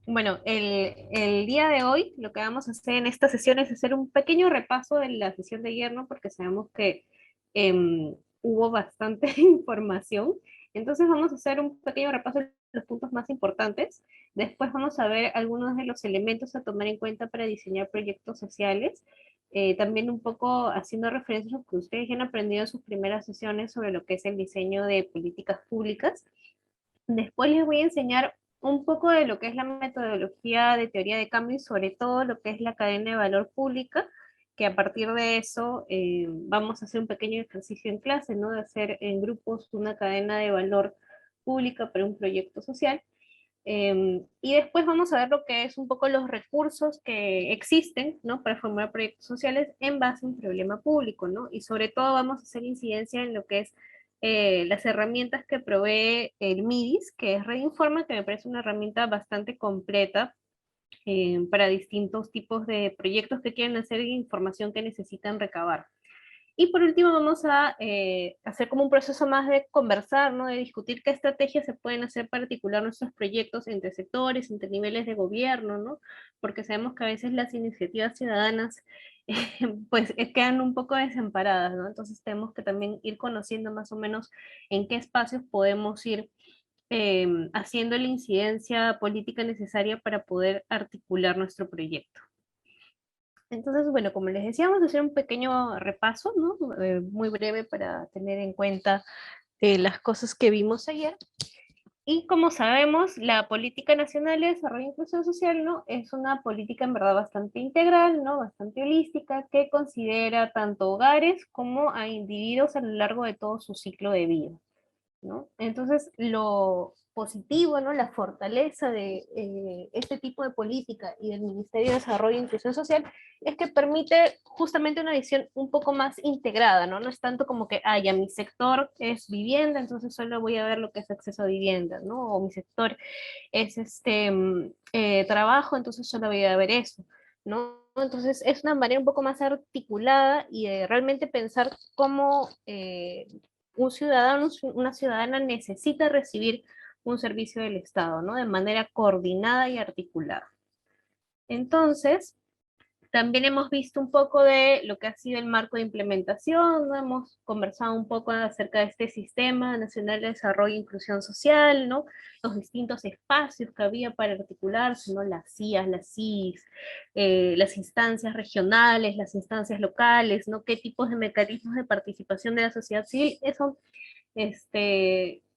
Bueno, el día de hoy lo que vamos a hacer en esta sesión es hacer un pequeño repaso de la sesión de ayer, ¿no? Porque sabemos que hubo bastante información. Entonces vamos a hacer un pequeño repaso de los puntos más importantes. Después vamos a ver algunos de los elementos a tomar en cuenta para diseñar proyectos sociales. También un poco haciendo referencia a lo que ustedes ya han aprendido en sus primeras sesiones sobre lo que es el diseño de políticas públicas. Después les voy a enseñar un poco de lo que es la metodología de teoría de cambio y sobre todo lo que es la cadena de valor pública, que a partir de eso vamos a hacer un pequeño ejercicio en clase, ¿no? De hacer en grupos una cadena de valor pública para un proyecto social. Y después vamos a ver lo que es un poco los recursos que existen, ¿no? Para formar proyectos sociales en base a un problema público, ¿no? Y sobre todo vamos a hacer incidencia en lo que es las herramientas que provee el MIDIS, que es Red Informa, que me parece una herramienta bastante completa para distintos tipos de proyectos que quieren hacer e información que necesitan recabar. Y por último vamos a hacer como un proceso más de conversar, ¿no? De discutir qué estrategias se pueden hacer para articular nuestros proyectos entre sectores, entre niveles de gobierno, ¿no? Porque sabemos que a veces las iniciativas ciudadanas pues quedan un poco desamparadas, ¿no? Entonces tenemos que también ir conociendo más o menos en qué espacios podemos ir haciendo la incidencia política necesaria para poder articular nuestro proyecto. Entonces, bueno, como les decía, vamos a hacer un pequeño repaso, ¿no? Muy breve para tener en cuenta las cosas que vimos ayer. Y como sabemos, la Política Nacional de Desarrollo e Inclusión Social, ¿no? Es una política en verdad bastante integral, ¿no? Bastante holística, que considera tanto hogares como a individuos a lo largo de todo su ciclo de vida. ¿No? Entonces, lo positivo, ¿no? La fortaleza de este tipo de política y del Ministerio de Desarrollo e Inclusión Social es que permite justamente una visión un poco más integrada, ¿no? No es tanto como que, ah, ya mi sector es vivienda, entonces solo voy a ver lo que es acceso a vivienda, ¿no? O mi sector es trabajo, entonces solo voy a ver eso, ¿no? Entonces es una manera un poco más articulada y de realmente pensar cómo un ciudadano, una ciudadana necesita recibir un servicio del Estado, ¿no? De manera coordinada y articulada. Entonces, también hemos visto un poco de lo que ha sido el marco de implementación, ¿no? Hemos conversado un poco acerca de este Sistema Nacional de Desarrollo e Inclusión Social, ¿no? Los distintos espacios que había para articularse, ¿no? Las CIAs, las CIS, las instancias regionales, las instancias locales, ¿no? Qué tipos de mecanismos de participación de la sociedad civil, eso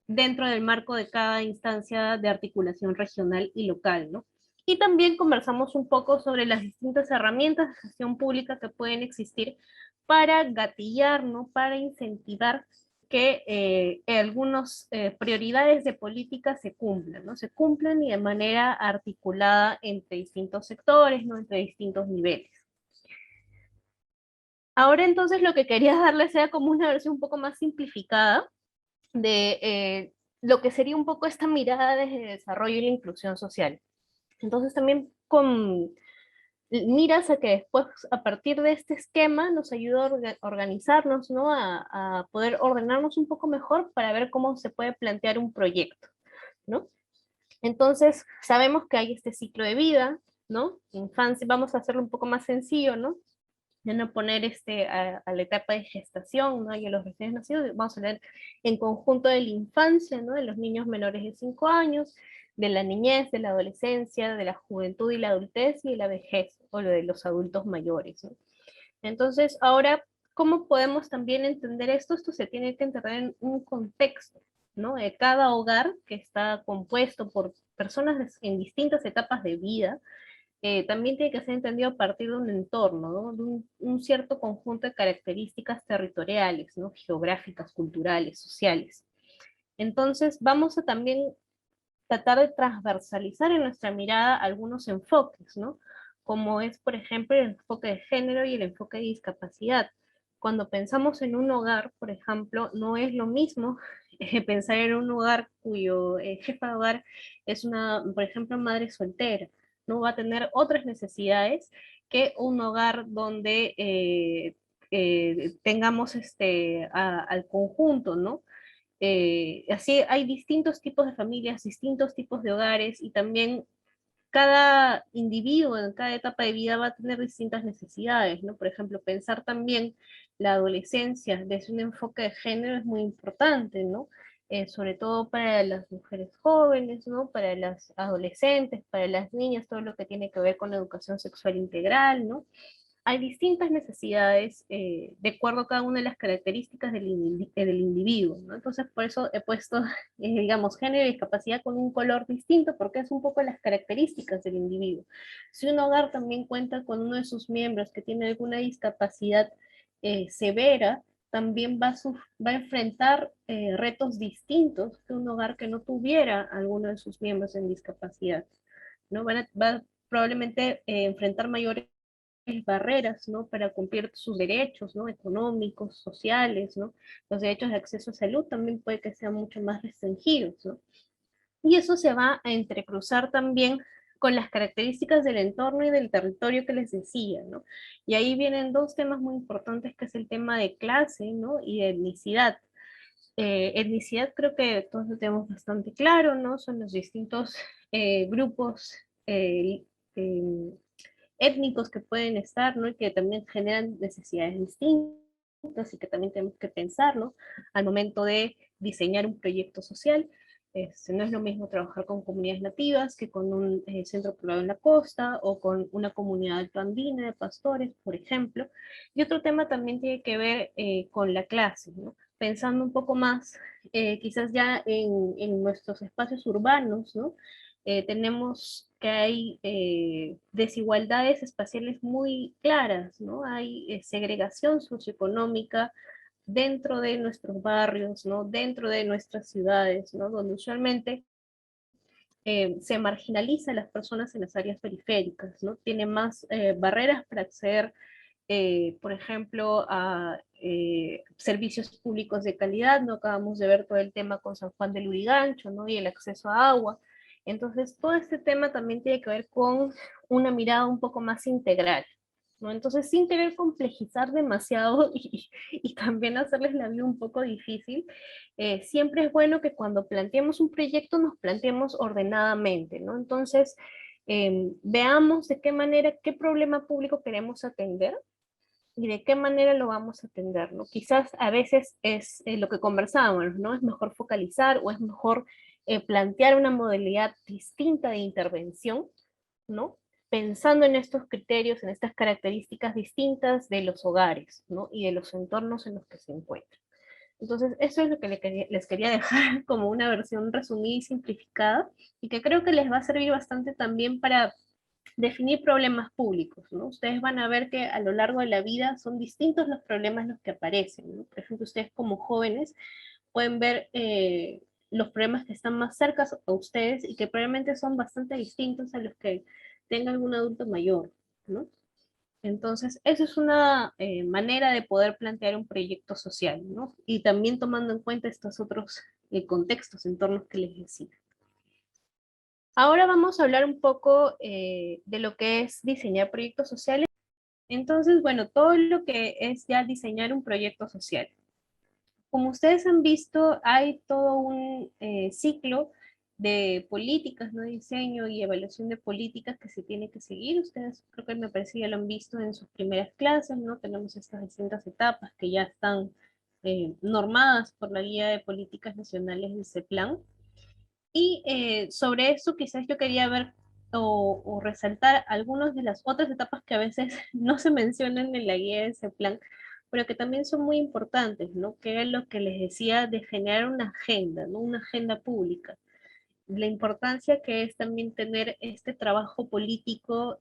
dentro del marco de cada instancia de articulación regional y local, ¿no? Y también conversamos un poco sobre las distintas herramientas de gestión pública que pueden existir para gatillar, ¿no? Para incentivar que algunas prioridades de política se cumplan, ¿no? Se cumplan y de manera articulada entre distintos sectores, ¿no? Entre distintos niveles. Ahora entonces lo que quería darles era como una versión un poco más simplificada de lo que sería un poco esta mirada desde el desarrollo y la inclusión social. Entonces también con miras a que después, a partir de este esquema, nos ayuda a organizarnos, ¿no? A poder ordenarnos un poco mejor para ver cómo se puede plantear un proyecto, ¿no? Entonces, sabemos que hay este ciclo de vida, ¿no? Infancia, vamos a hacerlo un poco más sencillo, ¿no? Ya no poner a la etapa de gestación, ¿no? Y a los recién nacidos, vamos a hablar en conjunto de la infancia, ¿no? De los niños menores de 5 años, de la niñez, de la adolescencia, de la juventud y la adultez y de la vejez, o lo de los adultos mayores, ¿no? Entonces, ahora, ¿cómo podemos también entender esto? Esto se tiene que entender en un contexto, ¿no? De cada hogar que está compuesto por personas en distintas etapas de vida, también tiene que ser entendido a partir de un entorno, ¿no? De un cierto conjunto de características territoriales, ¿no? Geográficas, culturales, sociales. Entonces, vamos a también tratar de transversalizar en nuestra mirada algunos enfoques, ¿no? Como es, por ejemplo, el enfoque de género y el enfoque de discapacidad. Cuando pensamos en un hogar, por ejemplo, no es lo mismo pensar en un hogar cuyo jefa de hogar es una, por ejemplo, madre soltera, ¿no? Va a tener otras necesidades que un hogar donde tengamos al conjunto, ¿no? Así hay distintos tipos de familias, distintos tipos de hogares y también cada individuo en cada etapa de vida va a tener distintas necesidades, ¿no? Por ejemplo, pensar también la adolescencia desde un enfoque de género es muy importante, ¿no? Sobre todo para las mujeres jóvenes, ¿no? Para las adolescentes, para las niñas, todo lo que tiene que ver con la educación sexual integral, ¿no? Hay distintas necesidades de acuerdo a cada una de las características del individuo, ¿no? Entonces, por eso he puesto, digamos, género y discapacidad con un color distinto, porque es un poco las características del individuo. Si un hogar también cuenta con uno de sus miembros que tiene alguna discapacidad severa, también va a enfrentar retos distintos que un hogar que no tuviera alguno de sus miembros en discapacidad, ¿no? Va probablemente enfrentar mayores barreras, ¿no? Para cumplir sus derechos, ¿no? Económicos, sociales, ¿no? Los derechos de acceso a salud también puede que sean mucho más restringidos, ¿no? Y eso se va a entrecruzar también con las características del entorno y del territorio que les decía, ¿no? Y ahí vienen dos temas muy importantes, que es el tema de clase, ¿no? Y de etnicidad. Etnicidad creo que todos lo tenemos bastante claro, ¿no? Son los distintos grupos eh, eh, étnicos que pueden estar, ¿no? Y que también generan necesidades distintas y que también tenemos que pensarlo al momento de diseñar un proyecto social. No es lo mismo trabajar con comunidades nativas que con un centro poblado en la costa o con una comunidad altoandina de pastores, por ejemplo. Y otro tema también tiene que ver con la clase, ¿no? Pensando un poco más, quizás ya en nuestros espacios urbanos, ¿no? Tenemos que hay desigualdades espaciales muy claras, ¿no? Hay segregación socioeconómica dentro de nuestros barrios, ¿no? Dentro de nuestras ciudades, ¿no? Donde usualmente se marginaliza a las personas en las áreas periféricas, ¿no? Tiene más barreras para acceder, por ejemplo, a servicios públicos de calidad, ¿no? Acabamos de ver todo el tema con San Juan de Lurigancho, ¿no? Y el acceso a agua. Entonces, todo este tema también tiene que ver con una mirada un poco más integral, ¿no? Entonces, sin querer complejizar demasiado y también hacerles la vida un poco difícil, siempre es bueno que cuando planteemos un proyecto nos planteemos ordenadamente, ¿no? Entonces, veamos de qué manera, qué problema público queremos atender y de qué manera lo vamos a atender, ¿no? Quizás a veces es lo que conversábamos, ¿no? Es mejor focalizar o es mejor plantear una modalidad distinta de intervención, ¿no? Pensando en estos criterios, en estas características distintas de los hogares, ¿no? Y de los entornos en los que se encuentran. Entonces, eso es lo que les quería dejar como una versión resumida y simplificada, y que creo que les va a servir bastante también para definir problemas públicos, ¿no? Ustedes van a ver que a lo largo de la vida son distintos los problemas los que aparecen, ¿no? Por ejemplo, ustedes como jóvenes pueden ver los problemas que están más cerca a ustedes y que probablemente son bastante distintos a los que tenga algún adulto mayor, ¿no? Entonces, eso es una manera de poder plantear un proyecto social, ¿no? Y también tomando en cuenta estos otros contextos, entornos que les decía. Ahora vamos a hablar un poco de lo que es diseñar proyectos sociales. Entonces, bueno, todo lo que es ya diseñar un proyecto social. Como ustedes han visto, hay todo un ciclo de políticas, ¿no? Diseño y evaluación de políticas que se tiene que seguir. Ustedes creo que me parece ya lo han visto en sus primeras clases, ¿no? Tenemos estas distintas etapas que ya están normadas por la Guía de Políticas Nacionales de ese plan. Y sobre eso quizás yo quería ver o resaltar algunas de las otras etapas que a veces no se mencionan en la guía de ese plan, pero que también son muy importantes, ¿no? Que era lo que les decía de generar una agenda, ¿no? Una agenda pública. La importancia que es también tener este trabajo político,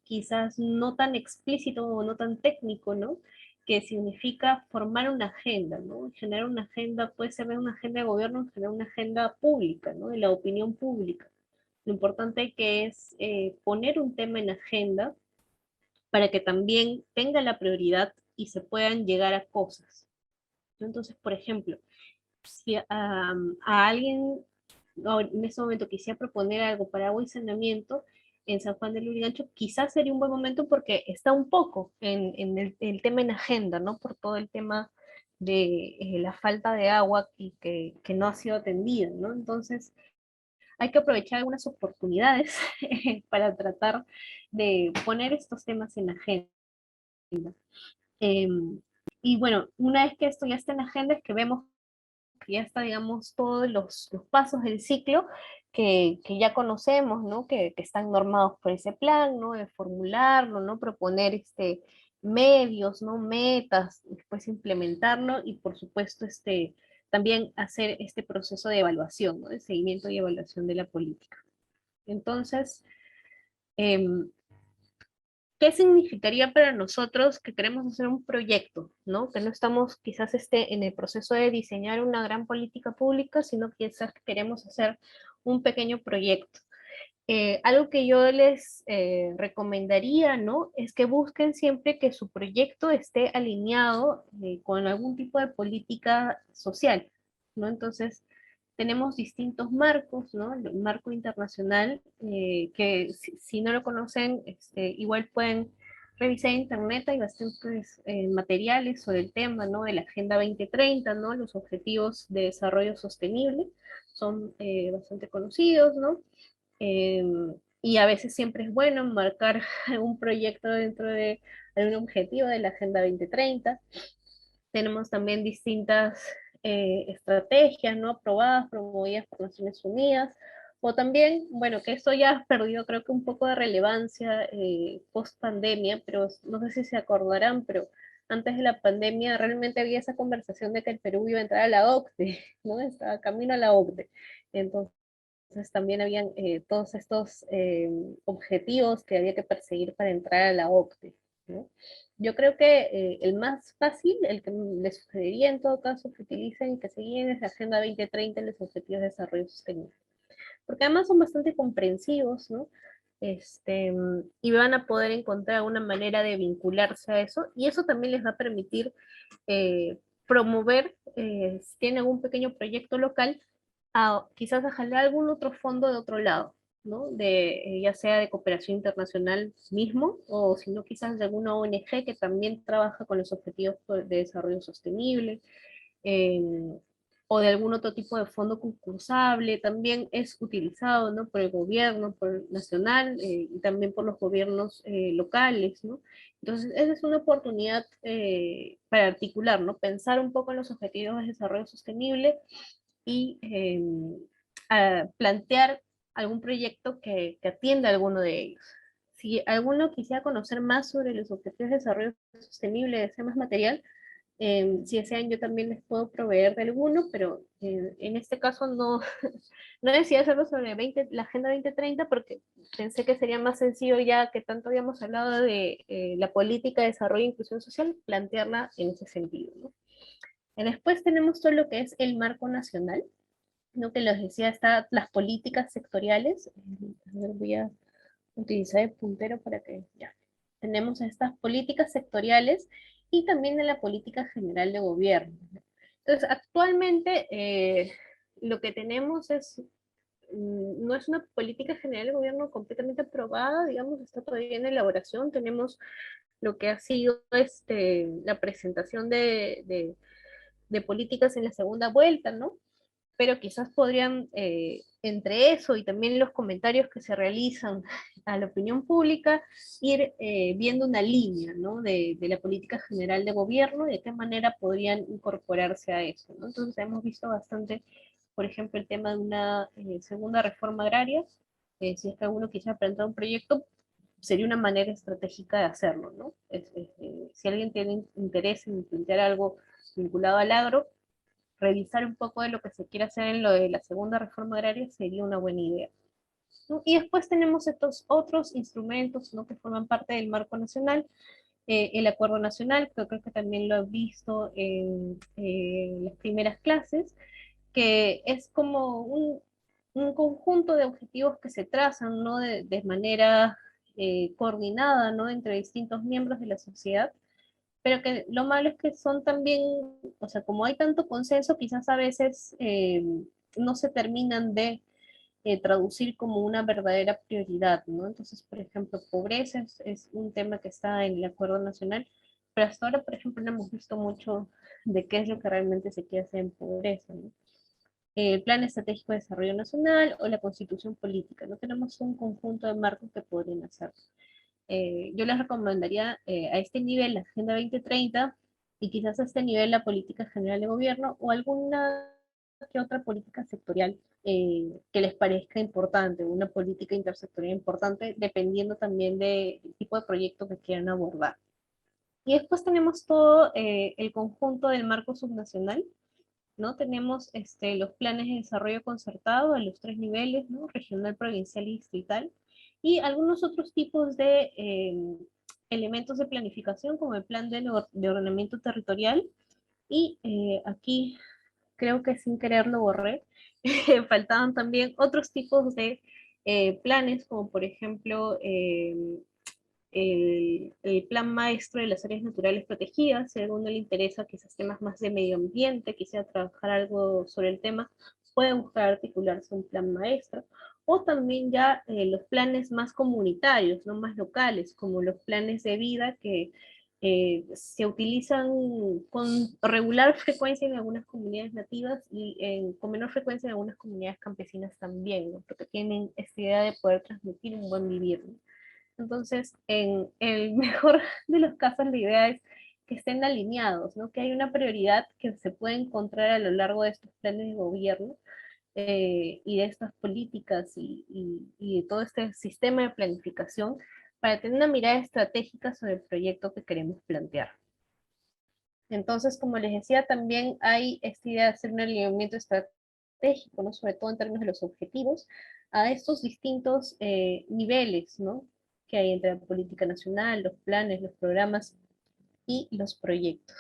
quizás no tan explícito o no tan técnico, ¿no? Que significa formar una agenda, ¿no? Generar una agenda, puede ser una agenda de gobierno, generar una agenda pública, ¿no? De la opinión pública. Lo importante que es poner un tema en agenda para que también tenga la prioridad y se puedan llegar a cosas. Entonces, por ejemplo, si a alguien en ese momento quisiera proponer algo para agua y saneamiento en San Juan del Lurigancho, quizás sería un buen momento porque está un poco en el tema en agenda, ¿no? Por todo el tema de la falta de agua y que no ha sido atendida, ¿no? Entonces, hay que aprovechar algunas oportunidades para tratar de poner estos temas en agenda. Em, y bueno, una vez que esto ya está en agenda, es que vemos que ya está, digamos, todos los pasos del ciclo que ya conocemos, ¿no? Que están normados por ese plan, ¿no? De formularlo, ¿no? Proponer medios, ¿no? Metas, después implementarlo y por supuesto también hacer este proceso de evaluación, ¿no? De seguimiento y evaluación de la política. Entonces, eh, ¿qué significaría para nosotros que queremos hacer un proyecto, ¿no? Que no estamos quizás en el proceso de diseñar una gran política pública, sino que quizás queremos hacer un pequeño proyecto. Algo que yo les recomendaría, ¿no? Es que busquen siempre que su proyecto esté alineado con algún tipo de política social, ¿no? Entonces, tenemos distintos marcos, ¿no? El marco internacional, que si no lo conocen, igual pueden revisar en internet, hay bastantes materiales sobre el tema, ¿no? De la Agenda 2030, ¿no? Los Objetivos de Desarrollo Sostenible son bastante conocidos, ¿no? Eh, y a veces siempre es bueno marcar un proyecto dentro de algún objetivo de la Agenda 2030. Tenemos también distintas estrategias, ¿no? Aprobadas, promovidas por Naciones Unidas, o también, bueno, que esto ya ha perdido creo que un poco de relevancia post pandemia, pero no sé si se acordarán, pero antes de la pandemia realmente había esa conversación de que el Perú iba a entrar a la OCDE, ¿no? Estaba camino a la OCDE. Entonces también habían todos estos objetivos que había que perseguir para entrar a la OCDE, ¿no? Yo creo que el más fácil, el que les sugeriría en todo caso que utilicen y que se guíen es la Agenda 2030 y los Objetivos de Desarrollo Sostenible. Porque además son bastante comprensivos, ¿no? Y van a poder encontrar una manera de vincularse a eso, y eso también les va a permitir promover, si tienen algún pequeño proyecto local, quizás a jalar algún otro fondo de otro lado, ¿no? Ya sea de cooperación internacional mismo, o si no, quizás de alguna ONG que también trabaja con los objetivos de desarrollo sostenible, eh, o de algún otro tipo de fondo concursable, también es utilizado, ¿no? Por el gobierno, por el nacional, y también por los gobiernos locales, ¿no? Entonces, esa es una oportunidad para articular, ¿no? Pensar un poco en los objetivos de desarrollo sostenible y a plantear algún proyecto que atienda a alguno de ellos. Si alguno quisiera conocer más sobre los objetivos de desarrollo sostenible, de más material, si desean, yo también les puedo proveer de alguno, pero en este caso no, no decidí hacerlo sobre la Agenda 2030 porque pensé que sería más sencillo, ya que tanto habíamos hablado de la política de desarrollo e inclusión social, plantearla en ese sentido, ¿no? Y después tenemos todo lo que es el marco nacional, ¿no? Que les decía, está las políticas sectoriales. A ver, voy a utilizar el puntero para que ya. Tenemos estas políticas sectoriales y también de la política general de gobierno. Entonces, actualmente lo que tenemos no es una política general de gobierno completamente aprobada, digamos, está todavía en elaboración. Tenemos lo que ha sido la presentación de políticas en la segunda vuelta, ¿no? Pero quizás podrían, entre eso y también los comentarios que se realizan a la opinión pública, ir viendo una línea, ¿no? De la política general de gobierno y de qué manera podrían incorporarse a eso, ¿no? Entonces hemos visto bastante, por ejemplo, el tema de una segunda reforma agraria. Si es que alguno quisiera presentar un proyecto, sería una manera estratégica de hacerlo, ¿no? Si alguien tiene interés en plantear algo vinculado al agro, revisar un poco de lo que se quiere hacer en lo de la segunda reforma agraria sería una buena idea, ¿no? Y después tenemos estos otros instrumentos, ¿no? Que forman parte del marco nacional, el acuerdo nacional, que creo que también lo he visto en las primeras clases, que es como un conjunto de objetivos que se trazan, ¿no? De manera coordinada, ¿no? Entre distintos miembros de la sociedad, pero que lo malo es que son también, o sea, como hay tanto consenso, quizás a veces no se terminan de traducir como una verdadera prioridad, ¿no? Entonces, por ejemplo, pobreza es un tema que está en el Acuerdo Nacional, pero hasta ahora, por ejemplo, no hemos visto mucho de qué es lo que realmente se quiere hacer en pobreza, ¿no? el Plan Estratégico de Desarrollo Nacional o la Constitución Política. No tenemos un conjunto de marcos que podrían hacer. Yo les recomendaría a este nivel la Agenda 2030 y quizás a este nivel la Política General de Gobierno o alguna que otra política sectorial que les parezca importante, una política intersectorial importante, dependiendo también del tipo de proyecto que quieran abordar. Y después tenemos todo el conjunto del marco subnacional, ¿no? Tenemos los planes de desarrollo concertado a los tres niveles, ¿no? Regional, provincial y distrital, y algunos otros tipos de elementos de planificación, como el plan de ordenamiento territorial, y aquí creo que sin querer lo borré, faltaban también otros tipos de planes, como por ejemplo el plan maestro de las áreas naturales protegidas, si a alguno le interesa quizás temas más de medio ambiente, quisiera trabajar algo sobre el tema, puede buscar articularse un plan maestro, o también ya los planes más comunitarios, no más locales, como los planes de vida que se utilizan con regular frecuencia en algunas comunidades nativas y con menor frecuencia en algunas comunidades campesinas también, ¿no? Porque tienen esta idea de poder transmitir un buen vivir, ¿no? Entonces, en el mejor de los casos, la idea es que estén alineados, ¿no? Que hay una prioridad que se puede encontrar a lo largo de estos planes de gobierno y de estas políticas y de todo este sistema de planificación para tener una mirada estratégica sobre el proyecto que queremos plantear. Entonces, como les decía, también hay esta idea de hacer un alineamiento estratégico, ¿no? Sobre todo en términos de los objetivos, a estos distintos niveles, ¿no? Que hay entre la política nacional, los planes, los programas y los proyectos,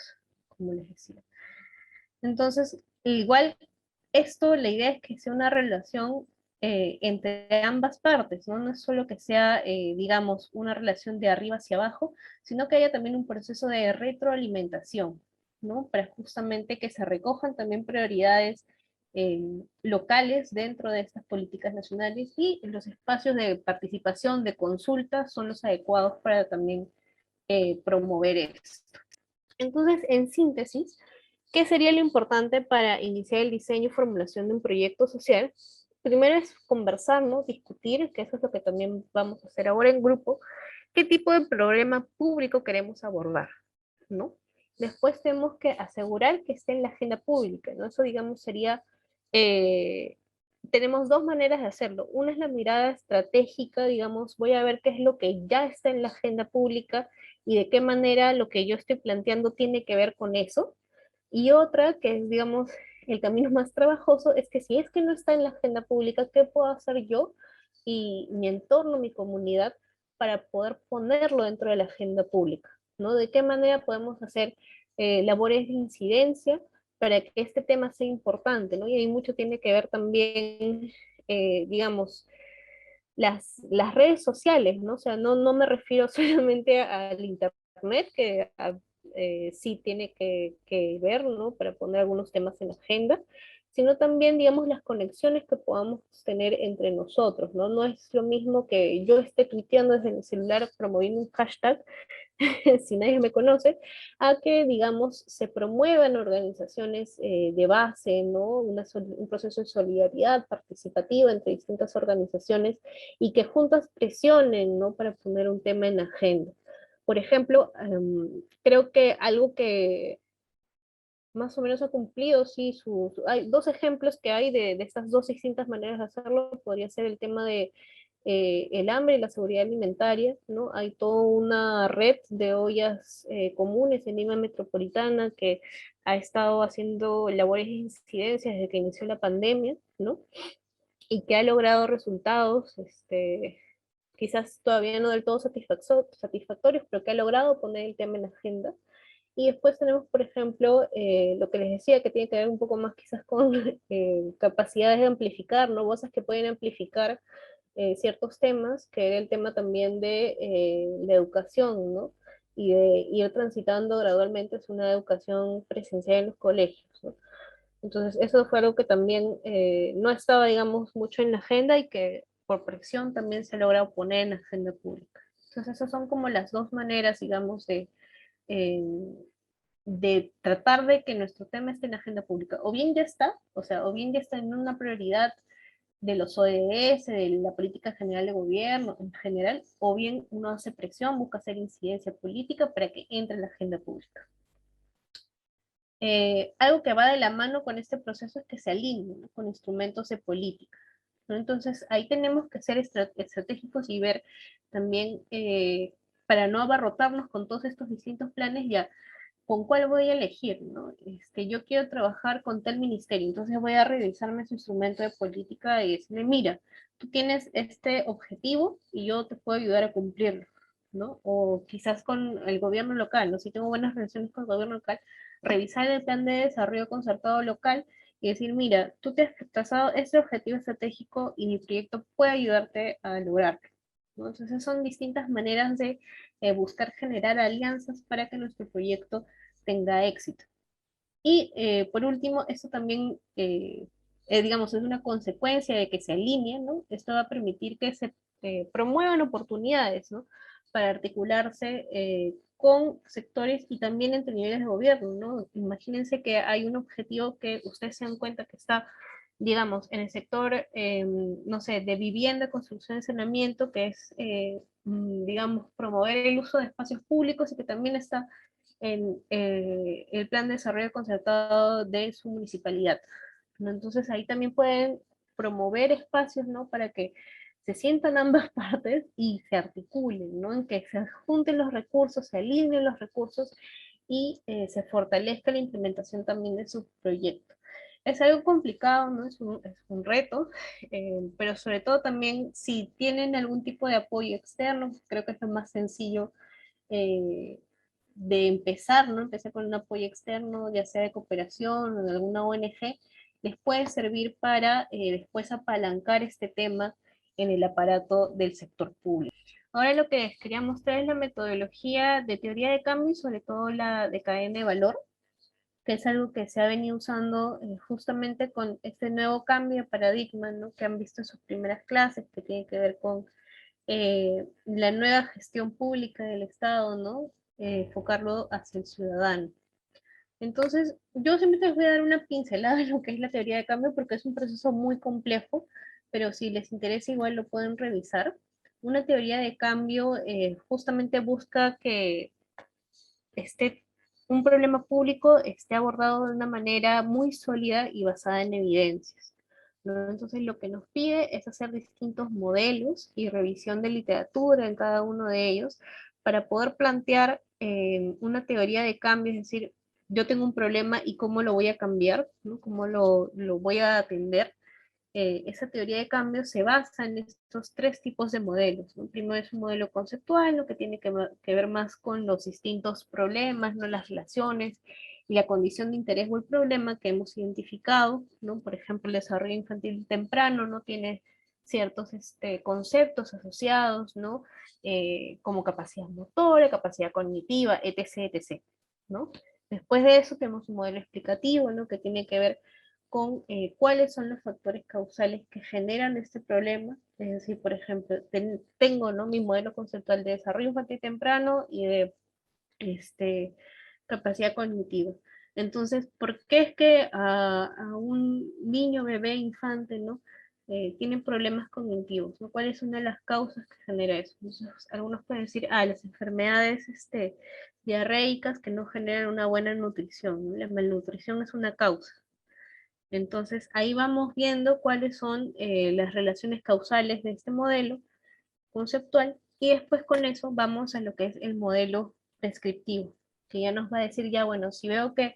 como les decía. Entonces, igual esto, la idea es que sea una relación entre ambas partes, ¿no? No es solo que sea, digamos, una relación de arriba hacia abajo, sino que haya también un proceso de retroalimentación, ¿no? Para justamente que se recojan también prioridades locales dentro de estas políticas nacionales y los espacios de participación, de consulta, son los adecuados para también promover esto. Entonces, en síntesis, ¿qué sería lo importante para iniciar el diseño y formulación de un proyecto social? Primero es conversar, ¿no? Discutir, que eso es lo que también vamos a hacer ahora en grupo, qué tipo de problema público queremos abordar, ¿no? Después tenemos que asegurar que esté en la agenda pública, ¿no? Eso, digamos, sería, eh, tenemos dos maneras de hacerlo. Una es la mirada estratégica, digamos, voy a ver qué es lo que ya está en la agenda pública y de qué manera lo que yo estoy planteando tiene que ver con eso. Y otra, que es, digamos, el camino más trabajoso, es que si es que no está en la agenda pública, ¿qué puedo hacer yo y mi entorno, mi comunidad, para poder ponerlo dentro de la agenda pública? ¿No? ¿De qué manera podemos hacer labores de incidencia para que este tema sea importante? ¿No? Y ahí mucho tiene que ver también, digamos, las redes sociales, ¿no? O sea, no me refiero solamente al Internet, que sí tiene que ver, ¿no? Para poner algunos temas en la agenda, sino también, digamos, las conexiones que podamos tener entre nosotros, ¿no? No es lo mismo que yo esté tuiteando desde mi celular promoviendo un hashtag si nadie me conoce, a que, digamos, se promuevan organizaciones de base, ¿no? Un proceso de solidaridad participativa entre distintas organizaciones y que juntas presionen, ¿no? Para poner un tema en agenda. Por ejemplo, creo que algo que más o menos ha cumplido, sí, hay dos ejemplos que hay de estas dos distintas maneras de hacerlo, podría ser el tema de el hambre y la seguridad alimentaria, ¿no? Hay toda una red de ollas comunes en Lima Metropolitana que ha estado haciendo labores de incidencia desde que inició la pandemia, ¿no? Y que ha logrado resultados, quizás todavía no del todo satisfactorios, pero que ha logrado poner el tema en la agenda. Y después tenemos, por ejemplo, lo que les decía, que tiene que ver un poco más quizás con capacidades de amplificar, ¿no? Voces que pueden amplificar ciertos temas, que era el tema también de la educación, ¿no? Y de ir transitando gradualmente hacia una educación presencial en los colegios, ¿no? Entonces, eso fue algo que también no estaba, digamos, mucho en la agenda y que por presión también se logra poner en la agenda pública. Entonces, esas son como las dos maneras, digamos, eh, de tratar de que nuestro tema esté en la agenda pública. O bien ya está, o sea, o bien ya está en una prioridad de los ODS, de la política general de gobierno en general, o bien uno hace presión, busca hacer incidencia política para que entre en la agenda pública. Algo que va de la mano con este proceso es que se alinee, ¿no?, con instrumentos de política, ¿no? Entonces ahí tenemos que ser estratégicos y ver también, para no abarrotarnos con todos estos distintos planes, ya con cuál voy a elegir, ¿no? Yo quiero trabajar con tal ministerio, entonces voy a revisarme su instrumento de política y decirle, mira, tú tienes este objetivo y yo te puedo ayudar a cumplirlo, ¿no? O quizás con el gobierno local, ¿no? Si tengo buenas relaciones con el gobierno local, revisar el plan de desarrollo concertado local y decir, mira, tú te has trazado este objetivo estratégico y mi proyecto puede ayudarte a lograrlo, ¿no? Entonces son distintas maneras de buscar generar alianzas para que nuestro proyecto tenga éxito. Y por último, esto también, digamos, es una consecuencia de que se alineen, ¿no? Esto va a permitir que se promuevan oportunidades, ¿no? Para articularse con sectores y también entre niveles de gobierno, ¿no? Imagínense que hay un objetivo que ustedes se dan cuenta que está, digamos, en el sector, no sé, de vivienda, construcción y saneamiento, que es, digamos, promover el uso de espacios públicos y que también está en el plan de desarrollo concertado de su municipalidad, ¿no? Entonces ahí también pueden promover espacios, ¿no?, para que se sientan ambas partes y se articulen, ¿no?, en que se junten los recursos, se alineen los recursos y se fortalezca la implementación también de su proyecto. Es algo complicado, ¿no? Es un reto, pero sobre todo también si tienen algún tipo de apoyo externo, creo que es lo más sencillo eh, de empezar, ¿no? Empezar con un apoyo externo, ya sea de cooperación o de alguna ONG, les puede servir para después apalancar este tema en el aparato del sector público. Ahora lo que les quería mostrar es la metodología de teoría de cambio y sobre todo la de cadena de valor, que es algo que se ha venido usando justamente con este nuevo cambio de paradigma, ¿no?, que han visto en sus primeras clases, que tiene que ver con la nueva gestión pública del Estado, ¿no? Enfocarlo hacia el ciudadano. Entonces, yo siempre les voy a dar una pincelada de lo que es la teoría de cambio porque es un proceso muy complejo, pero si les interesa igual lo pueden revisar. Una teoría de cambio justamente busca que esté un problema público esté abordado de una manera muy sólida y basada en evidencias, ¿no? Entonces lo que nos pide es hacer distintos modelos y revisión de literatura en cada uno de ellos para poder plantear una teoría de cambio, es decir, yo tengo un problema y cómo lo voy a cambiar, ¿no?, cómo lo voy a atender. Esa teoría de cambio se basa en estos tres tipos de modelos, ¿no? Primero es un modelo conceptual, lo que tiene que ver más con los distintos problemas, ¿no?, las relaciones y la condición de interés o el problema que hemos identificado, ¿no? Por ejemplo, el desarrollo infantil temprano no tiene ciertos conceptos asociados, ¿no? Como capacidad motora, capacidad cognitiva, etc., etc., ¿no? Después de eso tenemos un modelo explicativo, ¿no?, que tiene que ver con cuáles son los factores causales que generan este problema. Es decir, por ejemplo, tengo, ¿no?, mi modelo conceptual de desarrollo infantil temprano y de capacidad cognitiva. Entonces, ¿por qué es que a un niño, bebé, infante, ¿no?, tienen problemas cognitivos, ¿no? ¿Cuál es una de las causas que genera eso? Entonces, algunos pueden decir, las enfermedades diarreicas que no generan una buena nutrición, ¿no? La malnutrición es una causa. Entonces, ahí vamos viendo cuáles son las relaciones causales de este modelo conceptual y después con eso vamos a lo que es el modelo prescriptivo, que ya nos va a decir, ya bueno, si veo que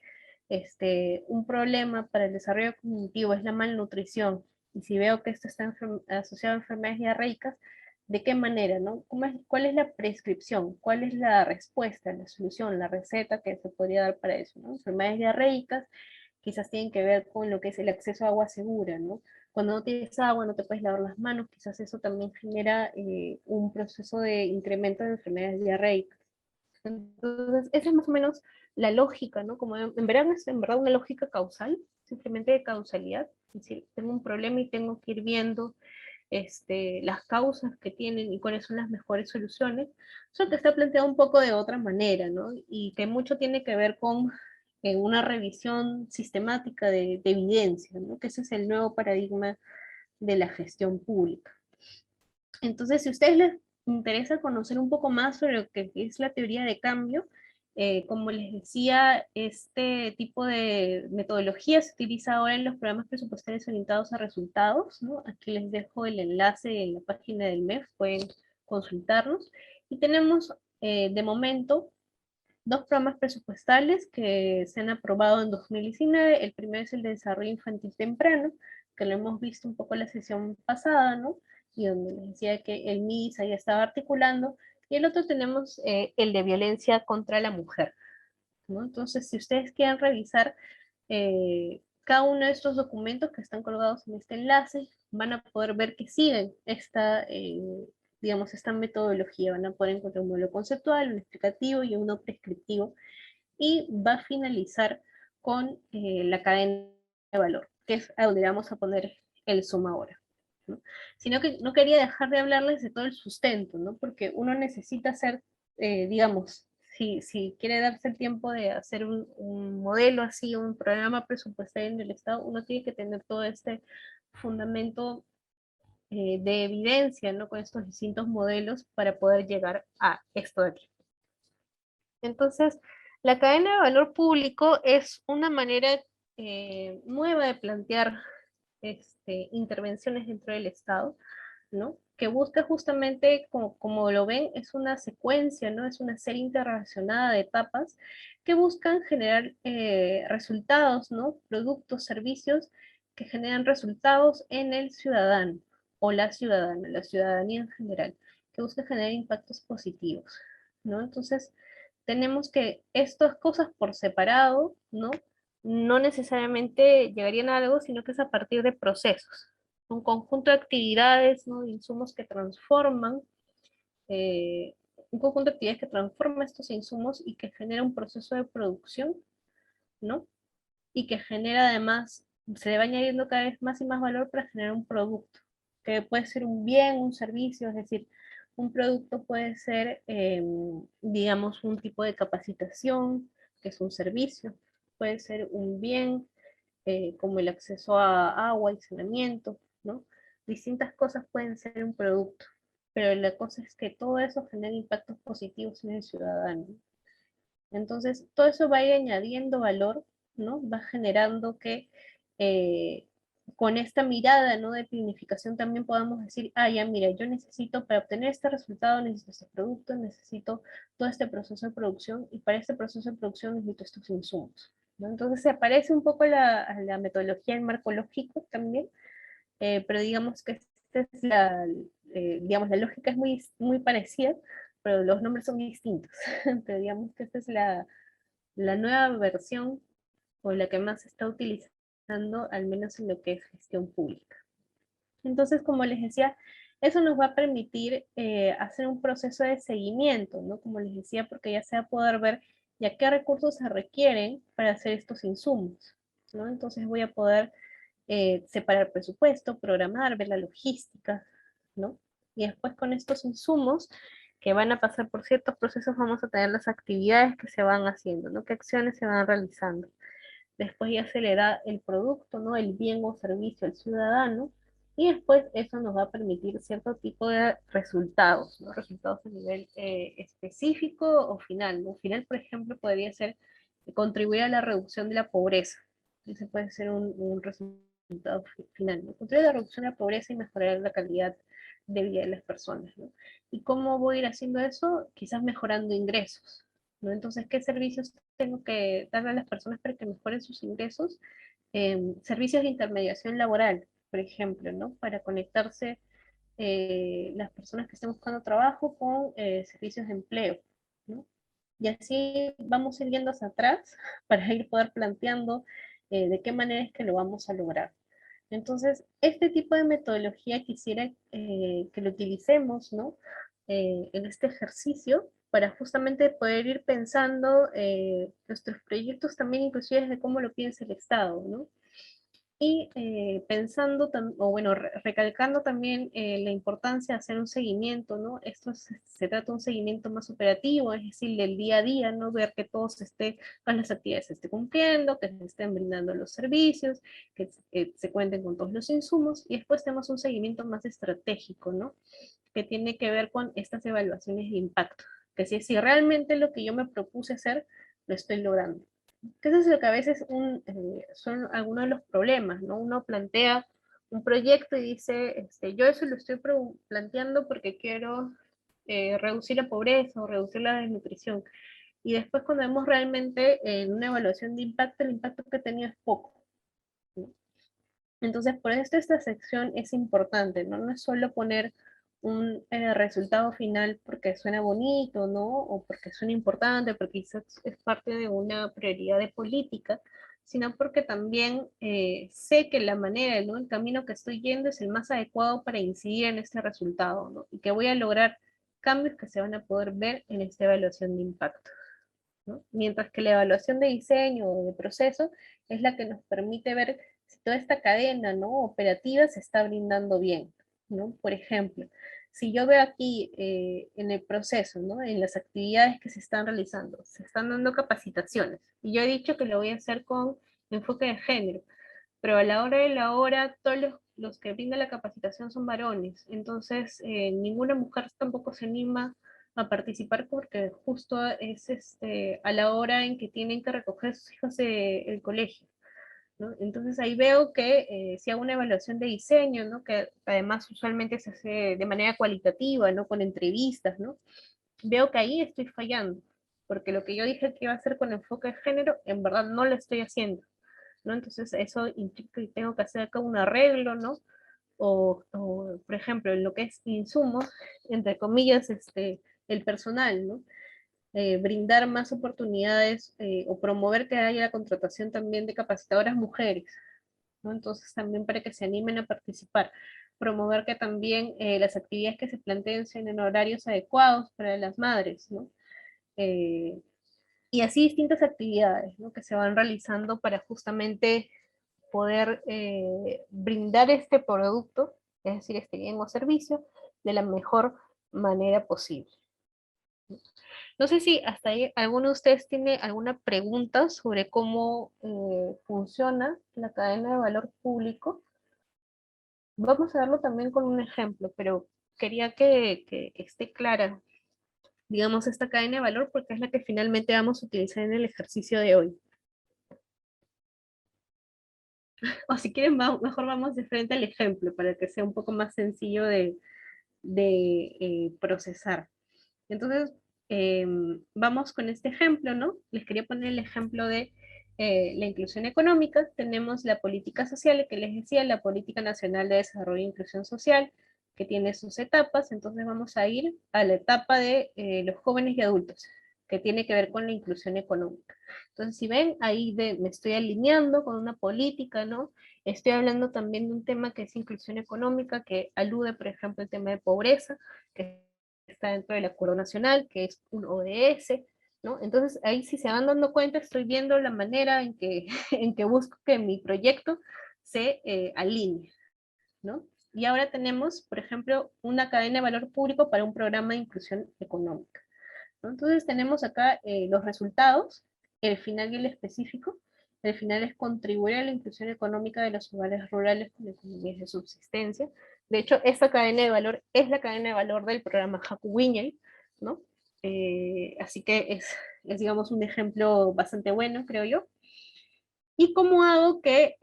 un problema para el desarrollo cognitivo es la malnutrición y si veo que esto está asociado a enfermedades diarreicas, ¿de qué manera, no? ¿Cuál es la prescripción? ¿Cuál es la respuesta, la solución, la receta que se podría dar para eso, ¿no? Enfermedades diarreicas quizás tienen que ver con lo que es el acceso a agua segura, ¿no? Cuando no tienes agua, no te puedes lavar las manos, quizás eso también genera un proceso de incremento de enfermedades diarreicas. Entonces, esa es más o menos la lógica, ¿no? Como en verdad es en verdad una lógica causal, simplemente de causalidad. Es decir, tengo un problema y tengo que ir viendo las causas que tienen y cuáles son las mejores soluciones, eso que está planteado un poco de otra manera, ¿no? Y que mucho tiene que ver con una revisión sistemática de evidencia, ¿no? Que ese es el nuevo paradigma de la gestión pública. Entonces, si a ustedes les interesa conocer un poco más sobre lo que es la teoría de cambio, como les decía, este tipo de metodología se utiliza ahora en los programas presupuestarios orientados a resultados, ¿no? Aquí les dejo el enlace en la página del MEF, pueden consultarnos. Y tenemos, de momento, dos programas presupuestales que se han aprobado en 2019. El primero es el de desarrollo infantil temprano, que lo hemos visto un poco en la sesión pasada, ¿no? Y donde les decía que el MIS ahí estaba articulando. Y el otro tenemos el de violencia contra la mujer, ¿no? Entonces, si ustedes quieren revisar cada uno de estos documentos que están colgados en este enlace, van a poder ver que siguen digamos, esta metodología. Van a poder encontrar un modelo conceptual, un explicativo y uno prescriptivo. Y va a finalizar con la cadena de valor, que es a donde vamos a poner el suma ahora, ¿no? Sino que no quería dejar de hablarles de todo el sustento, ¿no? Porque uno necesita hacer, digamos, si quiere darse el tiempo de hacer un modelo así, un programa presupuestario en el Estado, uno tiene que tener todo este fundamento de evidencia, ¿no? Con estos distintos modelos para poder llegar a esto de aquí. Entonces, la cadena de valor público es una manera nueva de plantear intervenciones dentro del Estado, ¿no? Que busca justamente, como lo ven, es una secuencia, ¿no? Es una serie interrelacionada de etapas que buscan generar resultados, ¿no? Productos, servicios que generan resultados en el ciudadano o la ciudadana, la ciudadanía en general, que busca generar impactos positivos, ¿no? Entonces, tenemos que estas cosas por separado, ¿no? No necesariamente llegarían a algo, sino que es a partir de procesos, un conjunto de actividades, ¿no? De insumos que transforman, eh, un conjunto de actividades que transforma estos insumos y que genera un proceso de producción, ¿no? Y que genera además, se le va añadiendo cada vez más y más valor para generar un producto, que puede ser un bien, un servicio, es decir, un producto puede ser, digamos, un tipo de capacitación, que es un servicio, puede ser un bien, como el acceso a agua y saneamiento, ¿no? Distintas cosas pueden ser un producto, pero la cosa es que todo eso genera impactos positivos en el ciudadano. Entonces, todo eso va a ir añadiendo valor, ¿no? Va generando que eh, con esta mirada, ¿no? De planificación también podamos decir, ah, ya, mira, yo necesito, para obtener este resultado, necesito este producto, necesito todo este proceso de producción, y para este proceso de producción necesito estos insumos, ¿no? Entonces, se aparece un poco la metodología en marco lógico también, pero digamos que esta es digamos, la lógica es muy parecida, pero los nombres son distintos. Pero digamos que esta es la nueva versión o la que más se está utilizando, al menos en lo que es gestión pública. Entonces, como les decía, eso nos va a permitir hacer un proceso de seguimiento, ¿no? Como les decía, porque ya se va a poder ver ya qué recursos se requieren para hacer estos insumos, ¿no? Entonces voy a poder separar presupuesto, programar, ver la logística, ¿no? Y después con estos insumos que van a pasar por ciertos procesos, vamos a tener las actividades que se van haciendo, ¿no? ¿Qué acciones se van realizando? Después ya se le da el producto, ¿no? El bien o servicio al ciudadano, y después eso nos va a permitir cierto tipo de resultados, ¿no? Resultados a nivel específico o final, ¿no? Final, por ejemplo, podría ser contribuir a la reducción de la pobreza. Ese puede ser un resultado final, ¿no? Contribuir a la reducción de la pobreza y mejorar la calidad de vida de las personas, ¿no? ¿Y cómo voy a ir haciendo eso? Quizás mejorando ingresos, ¿no? Entonces, ¿qué servicios tengo que darle a las personas para que mejoren sus ingresos? Servicios de intermediación laboral, por ejemplo, ¿no? Para conectarse las personas que estén buscando trabajo con servicios de empleo, ¿no? Y así vamos a ir yendo hacia atrás para ir poder planteando de qué manera es que lo vamos a lograr. Entonces, este tipo de metodología quisiera que lo utilicemos, ¿no? En este ejercicio para justamente poder ir pensando nuestros proyectos también inclusive desde cómo lo piensa el Estado, ¿no? Y pensando, o bueno, recalcando también la importancia de hacer un seguimiento, ¿no? Esto se trata de un seguimiento más operativo, es decir, del día a día, ¿no? Ver que todo se esté, todas las actividades se estén cumpliendo, que se estén brindando los servicios, que se cuenten con todos los insumos, y después tenemos un seguimiento más estratégico, ¿no? Que tiene que ver con estas evaluaciones de impacto, que si realmente lo que yo me propuse hacer, lo estoy logrando. Que eso es lo que a veces son algunos de los problemas, ¿no? Uno plantea un proyecto y dice, yo eso lo estoy planteando porque quiero reducir la pobreza o reducir la desnutrición. Y después cuando vemos realmente en una evaluación de impacto, el impacto que tenía es poco, ¿no? Entonces, por esto esta sección es importante, ¿no? No es solo poner un resultado final porque suena bonito, ¿no? O porque suena importante, porque quizás es parte de una prioridad de política, sino porque también sé que la manera, ¿no? El camino que estoy yendo es el más adecuado para incidir en este resultado, ¿no? Y que voy a lograr cambios que se van a poder ver en esta evaluación de impacto, ¿no? Mientras que la evaluación de diseño o de proceso es la que nos permite ver si toda esta cadena, ¿no? Operativa se está brindando bien, ¿no? Por ejemplo, si yo veo aquí en el proceso, ¿no? En las actividades que se están realizando, se están dando capacitaciones, y yo he dicho que lo voy a hacer con enfoque de género, pero a la hora de la hora todos los que brindan la capacitación son varones, entonces ninguna mujer tampoco se anima a participar porque justo es a la hora en que tienen que recoger a sus hijos del colegio, ¿no? Entonces ahí veo que si hago una evaluación de diseño, ¿no? Que además usualmente se hace de manera cualitativa, ¿no? Con entrevistas, ¿no? Veo que ahí estoy fallando, porque lo que yo dije que iba a hacer con enfoque de género, en verdad no lo estoy haciendo, ¿no? Entonces eso implica que tengo que hacer acá un arreglo, ¿no? Por ejemplo, en lo que es insumos, entre comillas, el personal, ¿no? Brindar más oportunidades o promover que haya la contratación también de capacitadoras mujeres, ¿no? Entonces también para que se animen a participar, promover que también las actividades que se planteen sean en horarios adecuados para las madres, ¿no? Eh, y así distintas actividades, ¿no? Que se van realizando para justamente poder brindar este producto, es decir, este bien o servicio, de la mejor manera posible. No sé si hasta ahí alguno de ustedes tiene alguna pregunta sobre cómo funciona la cadena de valor público. Vamos a verlo también con un ejemplo, pero quería que esté clara, digamos, esta cadena de valor porque es la que finalmente vamos a utilizar en el ejercicio de hoy. O si quieren, mejor vamos de frente al ejemplo para que sea un poco más sencillo de procesar. Entonces, vamos con este ejemplo, ¿no? Les quería poner el ejemplo de la inclusión económica. Tenemos la política social, que les decía, la Política Nacional de Desarrollo e Inclusión Social, que tiene sus etapas. Entonces vamos a ir a la etapa de los jóvenes y adultos, que tiene que ver con la inclusión económica. Entonces, si ven, ahí me estoy alineando con una política, ¿no? Estoy hablando también de un tema que es inclusión económica, que alude, por ejemplo, al tema de pobreza, que está dentro del Acuerdo Nacional, que es un ODS, ¿no? Entonces ahí si se van dando cuenta, estoy viendo la manera en que, en que busco que mi proyecto se alinee, ¿no? Y ahora tenemos, por ejemplo, una cadena de valor público para un programa de inclusión económica, ¿no? Entonces tenemos acá los resultados, el final y el específico. El final es contribuir a la inclusión económica de los hogares rurales con economías de subsistencia. De hecho, esta cadena de valor es la cadena de valor del programa Haku Wiñay, ¿no? Así que digamos, un ejemplo bastante bueno, creo yo. ¿Y cómo hago que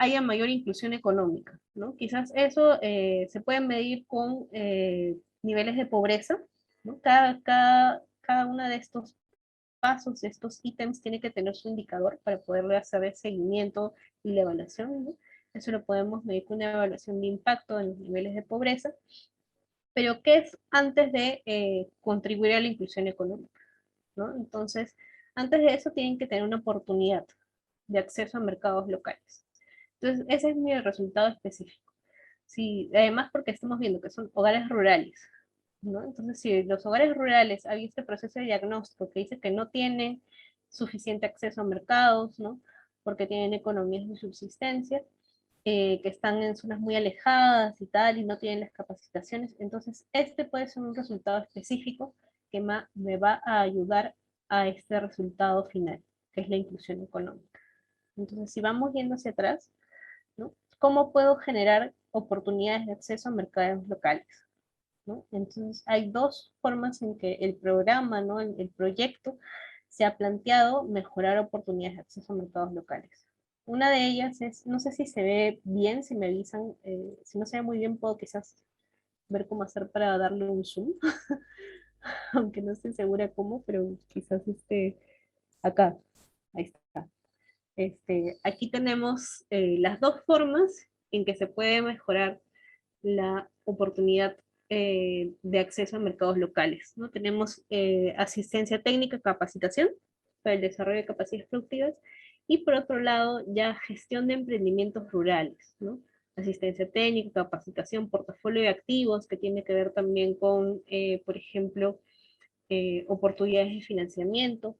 haya mayor inclusión económica? ¿No? Quizás eso se puede medir con niveles de pobreza, ¿no? Cada una de estos pasos, de estos ítems, tiene que tener su indicador para poderle hacer el seguimiento y la evaluación, ¿no? Eso lo podemos medir con una evaluación de impacto en los niveles de pobreza. Pero, ¿qué es antes de contribuir a la inclusión económica? ¿No? Entonces, antes de eso tienen que tener una oportunidad de acceso a mercados locales. Entonces, ese es mi resultado específico. Sí, además porque estamos viendo que son hogares rurales, ¿no? Entonces, si los hogares rurales hay este proceso de diagnóstico que dice que no tienen suficiente acceso a mercados, ¿no? Porque tienen economías de subsistencia, que están en zonas muy alejadas y tal, y no tienen las capacitaciones. Entonces, este puede ser un resultado específico que me va a ayudar a este resultado final, que es la inclusión económica. Entonces, si vamos yendo hacia atrás, ¿no? ¿Cómo puedo generar oportunidades de acceso a mercados locales? ¿No? Entonces, hay dos formas en que el programa, ¿no? El proyecto se ha planteado mejorar oportunidades de acceso a mercados locales. Una de ellas es, no sé si se ve bien, si me avisan, si no se ve muy bien, puedo quizás ver cómo hacer para darle un zoom, aunque no estoy segura cómo, pero quizás acá, ahí está. Aquí tenemos las dos formas en que se puede mejorar la oportunidad de acceso a mercados locales, ¿no? Tenemos asistencia técnica, capacitación para el desarrollo de capacidades productivas y por otro lado ya gestión de emprendimientos rurales, ¿no? Asistencia técnica, capacitación, portafolio de activos que tiene que ver también con, por ejemplo, oportunidades de financiamiento,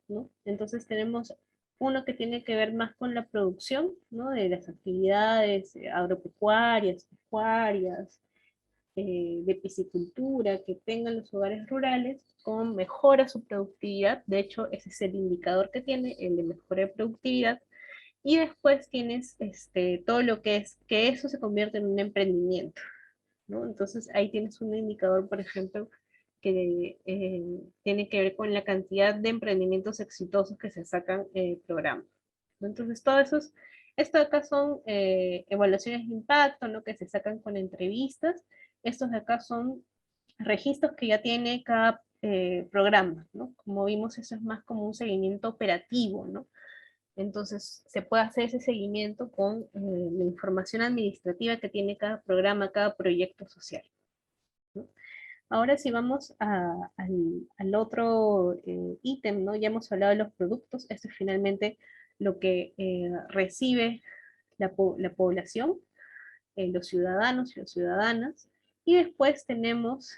¿no? Entonces tenemos uno que tiene que ver más con la producción, ¿no? De las actividades agropecuarias, pecuarias, de piscicultura que tengan los hogares rurales, cómo mejora su productividad. De hecho, ese es el indicador que tiene, el de mejora de productividad. Y después tienes todo lo que es que eso se convierte en un emprendimiento, ¿no? Entonces ahí tienes un indicador, por ejemplo, que tiene que ver con la cantidad de emprendimientos exitosos que se sacan programa. ¿No? Entonces, todo eso esto acá son evaluaciones de impacto, ¿no? Que se sacan con entrevistas. Estos de acá son registros que ya tiene cada programa, ¿no? Como vimos, eso es más como un seguimiento operativo, ¿no? Entonces, se puede hacer ese seguimiento con la información administrativa que tiene cada programa, cada proyecto social, ¿no? Ahora sí vamos al otro ítem, ¿no? Ya hemos hablado de los productos, esto es finalmente lo que recibe la población, los ciudadanos y las ciudadanas, y después tenemos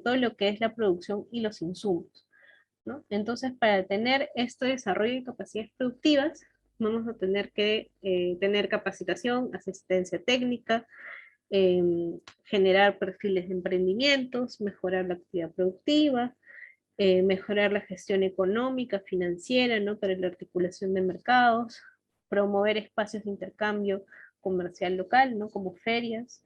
todo lo que es la producción y los insumos, ¿no? Entonces, para tener este desarrollo de capacidades productivas, vamos a tener que tener capacitación, asistencia técnica, generar perfiles de emprendimientos, mejorar la actividad productiva, mejorar la gestión económica, financiera, ¿no? Para la articulación de mercados, promover espacios de intercambio comercial local, ¿no? Como ferias.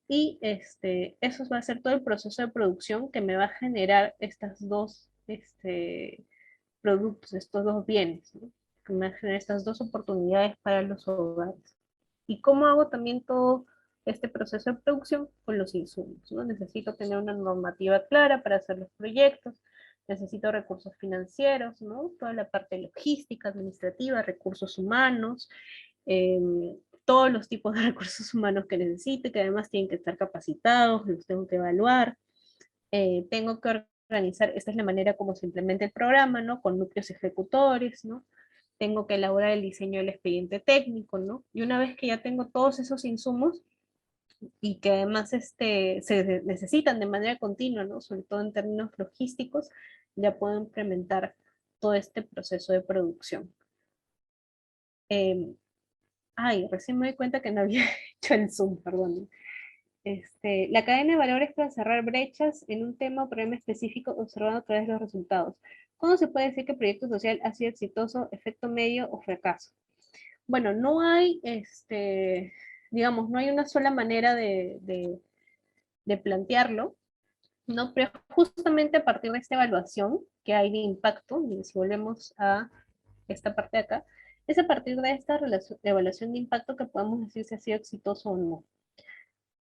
Y eso va a ser todo el proceso de producción que me va a generar estas dos productos, estos dos bienes, ¿no? Que me va a generar estas dos oportunidades para los hogares. ¿Y cómo hago también todo este proceso de producción? Con los insumos, ¿no? Necesito tener una normativa clara para hacer los proyectos, necesito recursos financieros, ¿no? Toda la parte logística, administrativa, recursos humanos, eh, todos los tipos de recursos humanos que necesite, que además tienen que estar capacitados, los tengo que evaluar, tengo que organizar, esta es la manera como se implementa el programa, ¿no? Con núcleos ejecutores, ¿no? Tengo que elaborar el diseño del expediente técnico, ¿no? Y una vez que ya tengo todos esos insumos y que además se necesitan de manera continua, ¿no? Sobre todo en términos logísticos, ya puedo implementar todo este proceso de producción. Eh, recién me doy cuenta que no había hecho el zoom, perdón. La cadena de valores para cerrar brechas en un tema o problema específico observando a través de los resultados. ¿Cómo se puede decir que el proyecto social ha sido exitoso, efecto medio o fracaso? Bueno, no hay, digamos, no hay una sola manera de plantearlo, ¿no? Pero justamente a partir de esta evaluación que hay de impacto, y si volvemos a esta parte de acá, es a partir de esta evaluación de impacto que podemos decir si ha sido exitoso o no.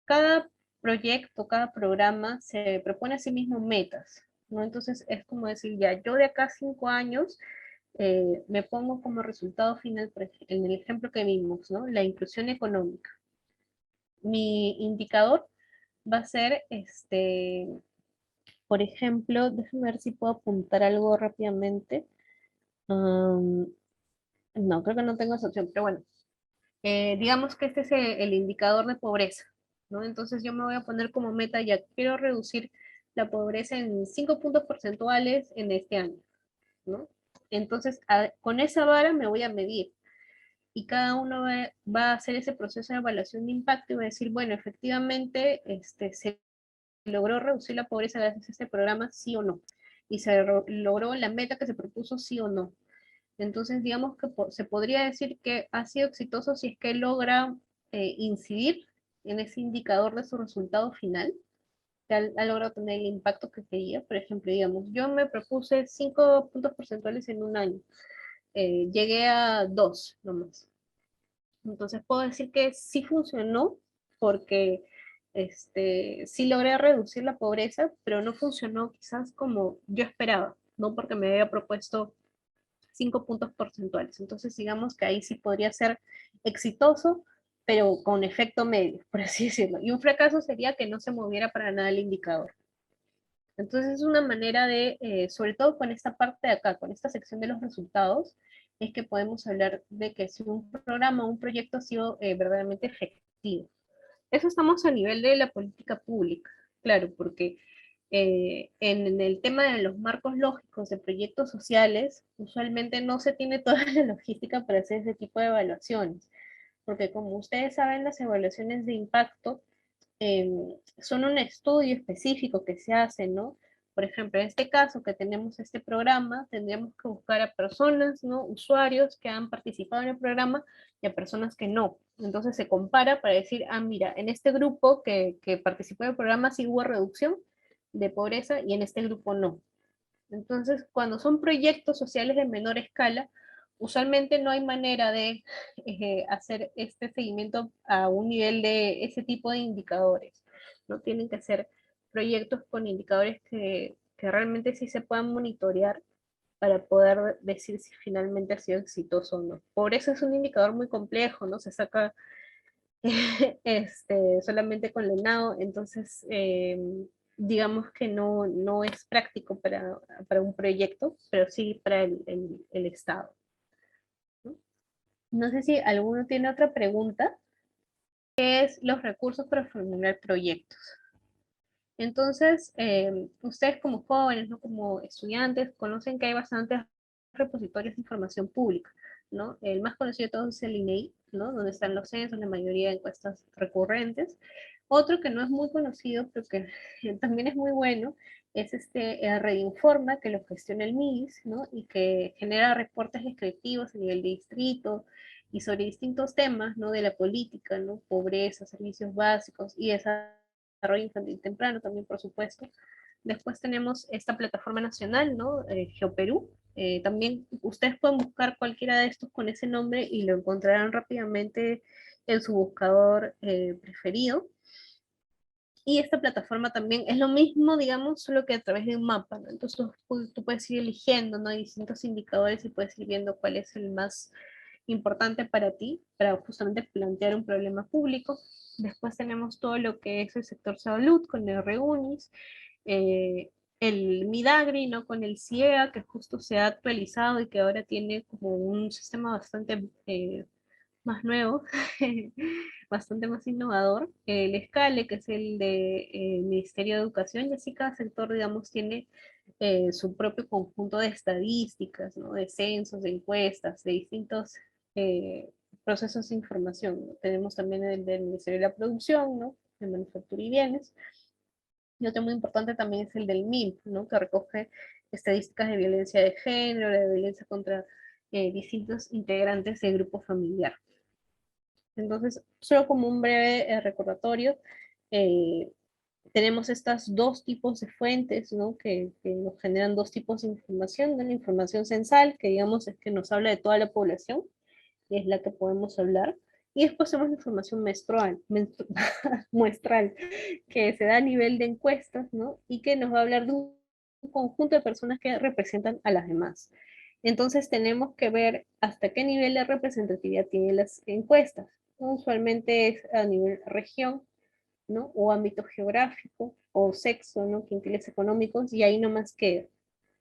Cada proyecto, cada programa se propone a sí mismo metas, ¿no? Entonces es como decir, ya, yo de acá a 5 años me pongo como resultado final, en el ejemplo que vimos, ¿no? La inclusión económica. Mi indicador va a ser, por ejemplo, déjame ver si puedo apuntar algo rápidamente. Um, no, creo que no tengo esa opción, pero bueno, digamos que este es el indicador de pobreza, ¿no? Entonces yo me voy a poner como meta, ya quiero reducir la pobreza en 5 puntos porcentuales en este año, ¿no? Entonces, con esa vara me voy a medir. y cada uno va a hacer ese proceso de evaluación de impacto y va a decir, bueno, efectivamente se logró reducir la pobreza gracias a este programa, sí o no, y se logró la meta que se propuso, sí o no. Entonces, digamos que se podría decir que ha sido exitoso si es que logra incidir en ese indicador de su resultado final, que ha logrado tener el impacto que quería. Por ejemplo, digamos, yo me propuse 5 puntos porcentuales en un año, llegué a 2 nomás. Entonces puedo decir que sí funcionó porque sí logré reducir la pobreza, pero no funcionó quizás como yo esperaba, no porque me había propuesto 5 puntos porcentuales. Entonces digamos que ahí sí podría ser exitoso, pero con efecto medio, por así decirlo. Y un fracaso sería que no se moviera para nada el indicador. Entonces es una manera de, sobre todo con esta parte de acá, con esta sección de los resultados, es que podemos hablar de que si un programa o un proyecto ha sido verdaderamente efectivo. Eso estamos a nivel de la política pública, claro, porque en el tema de los marcos lógicos de proyectos sociales, usualmente no se tiene toda la logística para hacer ese tipo de evaluaciones, porque como ustedes saben, las evaluaciones de impacto son un estudio específico que se hace, ¿no? Por ejemplo, en este caso que tenemos este programa, tendríamos que buscar a personas, ¿no? Usuarios que han participado en el programa y a personas que no. Entonces se compara para decir, ah, mira, en este grupo que participó del programa sí hubo reducción de pobreza y en este grupo no. Entonces, cuando son proyectos sociales de menor escala, usualmente no hay manera de hacer este seguimiento a un nivel de ese tipo de indicadores. No tienen que ser proyectos con indicadores que realmente sí se puedan monitorear para poder decir si finalmente ha sido exitoso o no. Por eso es un indicador muy complejo, ¿no? Se saca solamente con Lenao, entonces digamos que no es práctico para un proyecto, pero sí para el Estado. ¿No? No sé si alguno tiene otra pregunta, ¿qué es los recursos para formular proyectos? Entonces, ustedes como jóvenes, ¿no? Como estudiantes, conocen que hay bastantes repositorios de información pública, ¿no? El más conocido de todos es el INEI, ¿no? Donde están los censos, la mayoría de encuestas recurrentes. Otro que no es muy conocido, pero que también es muy bueno, es Redinforma, que lo gestiona el MIDIS, ¿no? Y que genera reportes descriptivos a nivel de distrito y sobre distintos temas, ¿no? De la política, ¿no? Pobreza, servicios básicos y esa desarrollo infantil temprano también, por supuesto. Después tenemos esta plataforma nacional, ¿no? GeoPerú. También ustedes pueden buscar cualquiera de estos con ese nombre y lo encontrarán rápidamente en su buscador preferido. Y esta plataforma también es lo mismo, digamos, solo que a través de un mapa, ¿no? Entonces tú puedes ir eligiendo, ¿no? Hay distintos indicadores y puedes ir viendo cuál es el más importante para ti, para justamente plantear un problema público. Después tenemos todo lo que es el sector salud con el REUNIS, eh, el Midagri, ¿no? Con el CIEA, que justo se ha actualizado y que ahora tiene como un sistema bastante más nuevo, bastante más innovador. El ESCALE, que es el de Ministerio de Educación, y así cada sector, digamos, tiene su propio conjunto de estadísticas, ¿no? De censos, de encuestas, de distintos eh, procesos de información, ¿no? Tenemos también el del Ministerio de la Producción, ¿no? De Manufactura y Bienes. Y otro muy importante también es el del MIP, ¿no? Que recoge estadísticas de violencia de género, de violencia contra distintos integrantes del grupo familiar. Entonces, solo como un breve recordatorio, eh, tenemos estas dos tipos de fuentes, ¿no? Que nos generan dos tipos de información, ¿no? La información censal, que digamos es que nos habla de toda la población, y es la que podemos hablar. Y después tenemos la información muestral, que se da a nivel de encuestas, ¿no? Y que nos va a hablar de un conjunto de personas que representan a las demás. Entonces tenemos que ver hasta qué nivel de representatividad tienen las encuestas. Usualmente es a nivel región, ¿no? O ámbito geográfico, o sexo, ¿no? Quintiles económicos, y ahí nomás queda,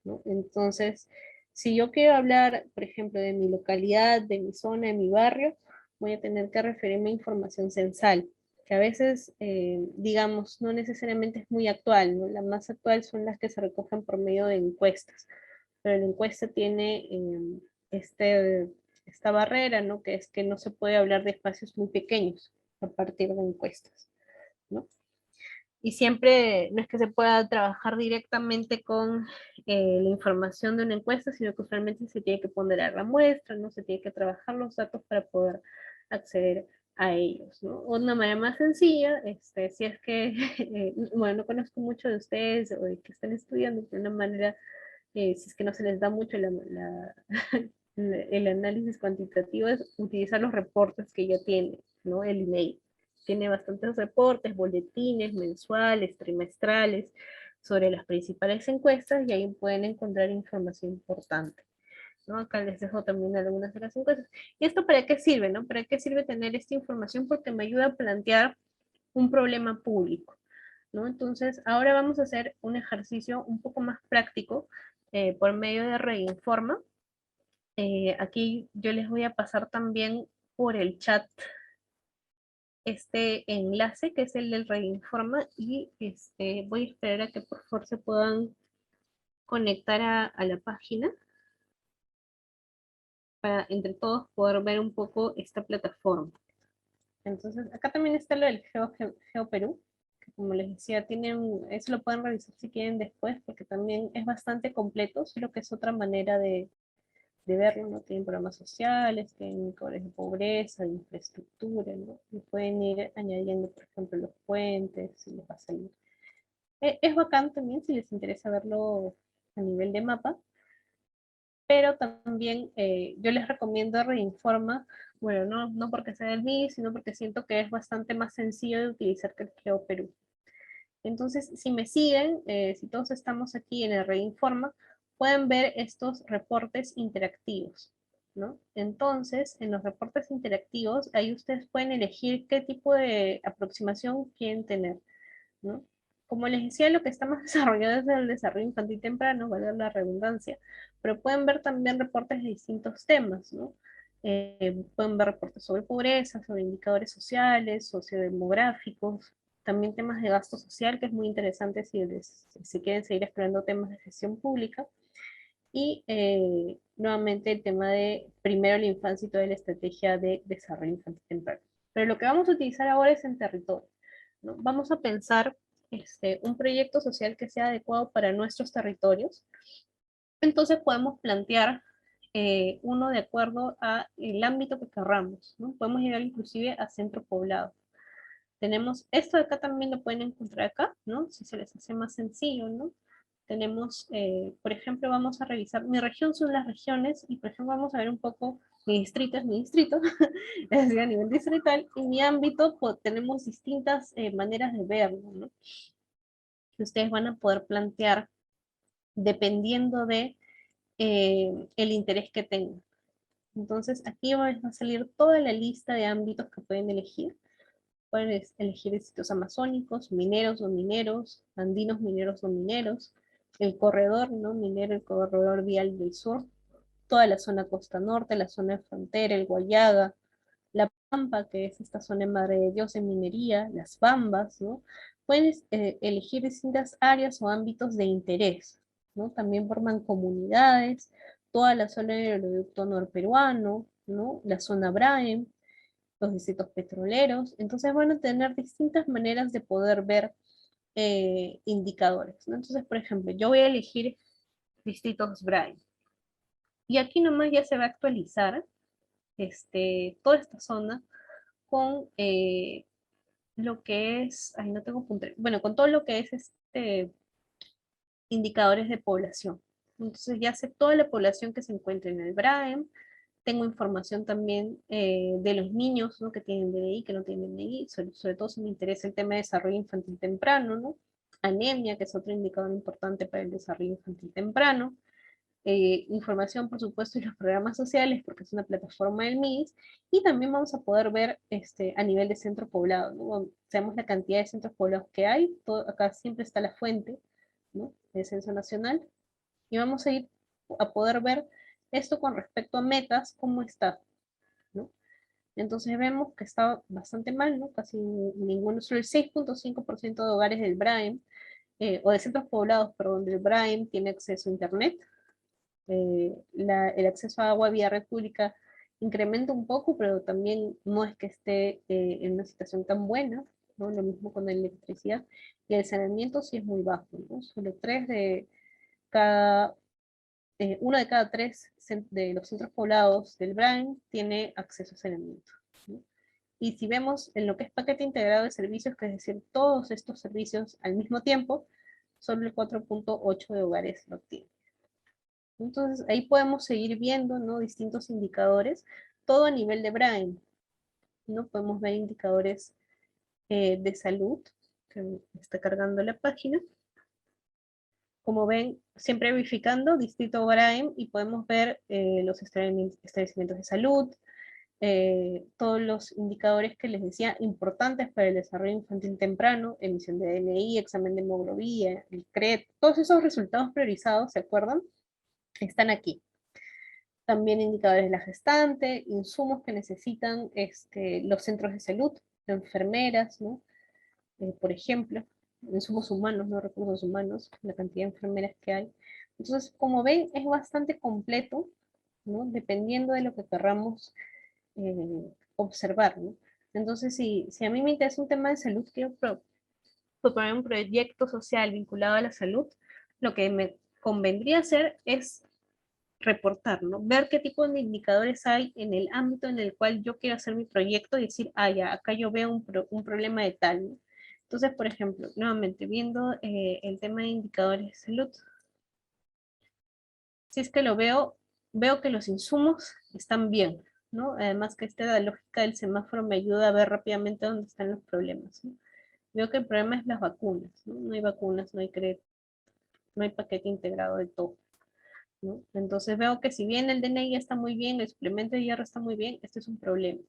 ¿no? Entonces, si yo quiero hablar, por ejemplo, de mi localidad, de mi zona, de mi barrio, voy a tener que referirme a información censal, que a veces, digamos, no necesariamente es muy actual, ¿no? La más actual son las que se recogen por medio de encuestas, pero la encuesta tiene este, esta barrera, ¿no? Que es que no se puede hablar de espacios muy pequeños a partir de encuestas, ¿no? Y siempre no es que se pueda trabajar directamente con la información de una encuesta, sino que usualmente se tiene que ponderar la muestra, ¿no? Se tiene que trabajar los datos para poder acceder a ellos, ¿no? Una manera más sencilla, si es que, bueno, no conozco mucho de ustedes o de que están estudiando, pero una manera, si es que no se les da mucho el análisis cuantitativo, es utilizar los reportes que ya tiene, ¿no? El email tiene bastantes reportes, boletines mensuales, trimestrales, sobre las principales encuestas y ahí pueden encontrar información importante, ¿no? Acá les dejo también algunas de las encuestas. ¿Y esto para qué sirve, no? ¿Para qué sirve tener esta información? Porque me ayuda a plantear un problema público, ¿no? Entonces, ahora vamos a hacer un ejercicio un poco más práctico por medio de Reinforma. Aquí yo les voy a pasar también por el chat este enlace que es el del Reinforma y voy a esperar a que por favor se puedan conectar a la página para entre todos poder ver un poco esta plataforma. Entonces, acá también está lo del GeoPerú, que como les decía, eso lo pueden revisar si quieren después, porque también es bastante completo, solo que es otra manera de verlo, ¿no? Tienen programas sociales, tienen indicadores de pobreza, de infraestructura, ¿no? Y pueden ir añadiendo, por ejemplo, los puentes, si les va a salir. Es bacán también si les interesa verlo a nivel de mapa, pero también yo les recomiendo Reinforma, bueno, no porque sea del MIS, sino porque siento que es bastante más sencillo de utilizar que el GeoPerú. Entonces, si me siguen, si todos estamos aquí en el Reinforma, pueden ver estos reportes interactivos, ¿no? Entonces, en los reportes interactivos, ahí ustedes pueden elegir qué tipo de aproximación quieren tener, ¿no? Como les decía, lo que está más desarrollado es el desarrollo infantil temprano, vale la redundancia, pero pueden ver también reportes de distintos temas, ¿no? Pueden ver reportes sobre pobreza, sobre indicadores sociales, sociodemográficos, también temas de gasto social, que es muy interesante si quieren seguir explorando temas de gestión pública, y nuevamente el tema de primero la infancia y toda la estrategia de desarrollo infantil temprano. Pero lo que vamos a utilizar ahora es en territorio, ¿no? Vamos a pensar un proyecto social que sea adecuado para nuestros territorios. Entonces podemos plantear uno de acuerdo al ámbito que querramos, ¿no? Podemos llegar inclusive a centro poblado. Tenemos esto de acá también lo pueden encontrar acá, ¿no? Si se les hace más sencillo, ¿no? Tenemos, por ejemplo, vamos a revisar, mi región son las regiones, y por ejemplo vamos a ver un poco, mi distrito es mi distrito, es decir, a nivel distrital, y mi ámbito, pues, tenemos distintas maneras de verlo, ¿no? Que ustedes van a poder plantear dependiendo de el interés que tengan. Entonces, aquí va a salir toda la lista de ámbitos que pueden elegir. Pueden elegir sitios amazónicos, mineros o mineros, andinos mineros o mineros, el corredor, ¿no? Minero, el corredor vial del sur, toda la zona costa norte, la zona de frontera, el Guayaga, la Pampa, que es esta zona en Madre de Dios en minería, las Bambas, ¿no? Pueden elegir distintas áreas o ámbitos de interés, ¿no? También forman comunidades, toda la zona del oleoducto norperuano, ¿no? La zona Braem, los distritos petroleros. Entonces van a tener distintas maneras de poder ver indicadores, ¿no? Entonces, por ejemplo, yo voy a elegir distritos Braem. Y aquí nomás ya se va a actualizar toda esta zona con lo que es, ay, no tengo punto, bueno, con todo lo que es indicadores de población. Entonces ya sé toda la población que se encuentra en el BRAEM, tengo información también de los niños, ¿no? Que tienen DNI, que no tienen DNI, sobre todo si me interesa el tema de desarrollo infantil temprano, ¿no? Anemia, que es otro indicador importante para el desarrollo infantil temprano, información, por supuesto, de los programas sociales, porque es una plataforma del MIS, y también vamos a poder ver a nivel de centro poblado, ¿no? Sabemos la cantidad de centros poblados que hay, acá siempre está la fuente, ¿no? De Censo Nacional, y vamos a ir a poder ver esto con respecto a metas, cómo está, ¿no? Entonces vemos que está bastante mal, ¿no? Casi ninguno, solo el 6.5% de hogares del BRAEM, o de centros poblados, perdón, del BRAEM tiene acceso a Internet, el acceso a agua vía red pública incrementa un poco, pero también no es que esté en una situación tan buena, ¿no? Lo mismo con la electricidad. Y el saneamiento sí es muy bajo, ¿no? Solo cada, uno de cada tres de los centros poblados del Brain tiene acceso a saneamiento, ¿no? Y si vemos en lo que es paquete integrado de servicios, que es decir, todos estos servicios al mismo tiempo, solo el 4.8 de hogares lo tienen. Entonces, ahí podemos seguir viendo, ¿no? Distintos indicadores, todo a nivel de Brain, ¿no? Podemos ver indicadores de salud, que está cargando la página. Como ven, siempre verificando distrito Brain y podemos ver los establecimientos de salud, todos los indicadores que les decía importantes para el desarrollo infantil temprano, emisión de DNI, examen de hemoglobina, el CRET, todos esos resultados priorizados, ¿se acuerdan? Están aquí. También indicadores de la gestante, insumos que necesitan los centros de salud, enfermeras, ¿no? Por ejemplo, insumos humanos, no recursos humanos, la cantidad de enfermeras que hay. Entonces, como ven, es bastante completo, ¿no? Dependiendo de lo que querramos observar, ¿no? Entonces, si a mí me interesa un tema de salud, quiero proponer un proyecto social vinculado a la salud, lo que me convendría hacer es reportar, ¿no? Ver qué tipo de indicadores hay en el ámbito en el cual yo quiero hacer mi proyecto y decir, ah, ya, acá yo veo un problema de tal, ¿no? Entonces, por ejemplo, nuevamente, viendo el tema de indicadores de salud, si es que lo veo, veo que los insumos están bien, ¿no? Además que la lógica del semáforo me ayuda a ver rápidamente dónde están los problemas, ¿no? Veo que el problema es las vacunas, ¿no? No hay vacunas, no hay paquete integrado de todo, ¿no? Entonces veo que si bien el DNI está muy bien, el suplemento de hierro está muy bien, este es un problema,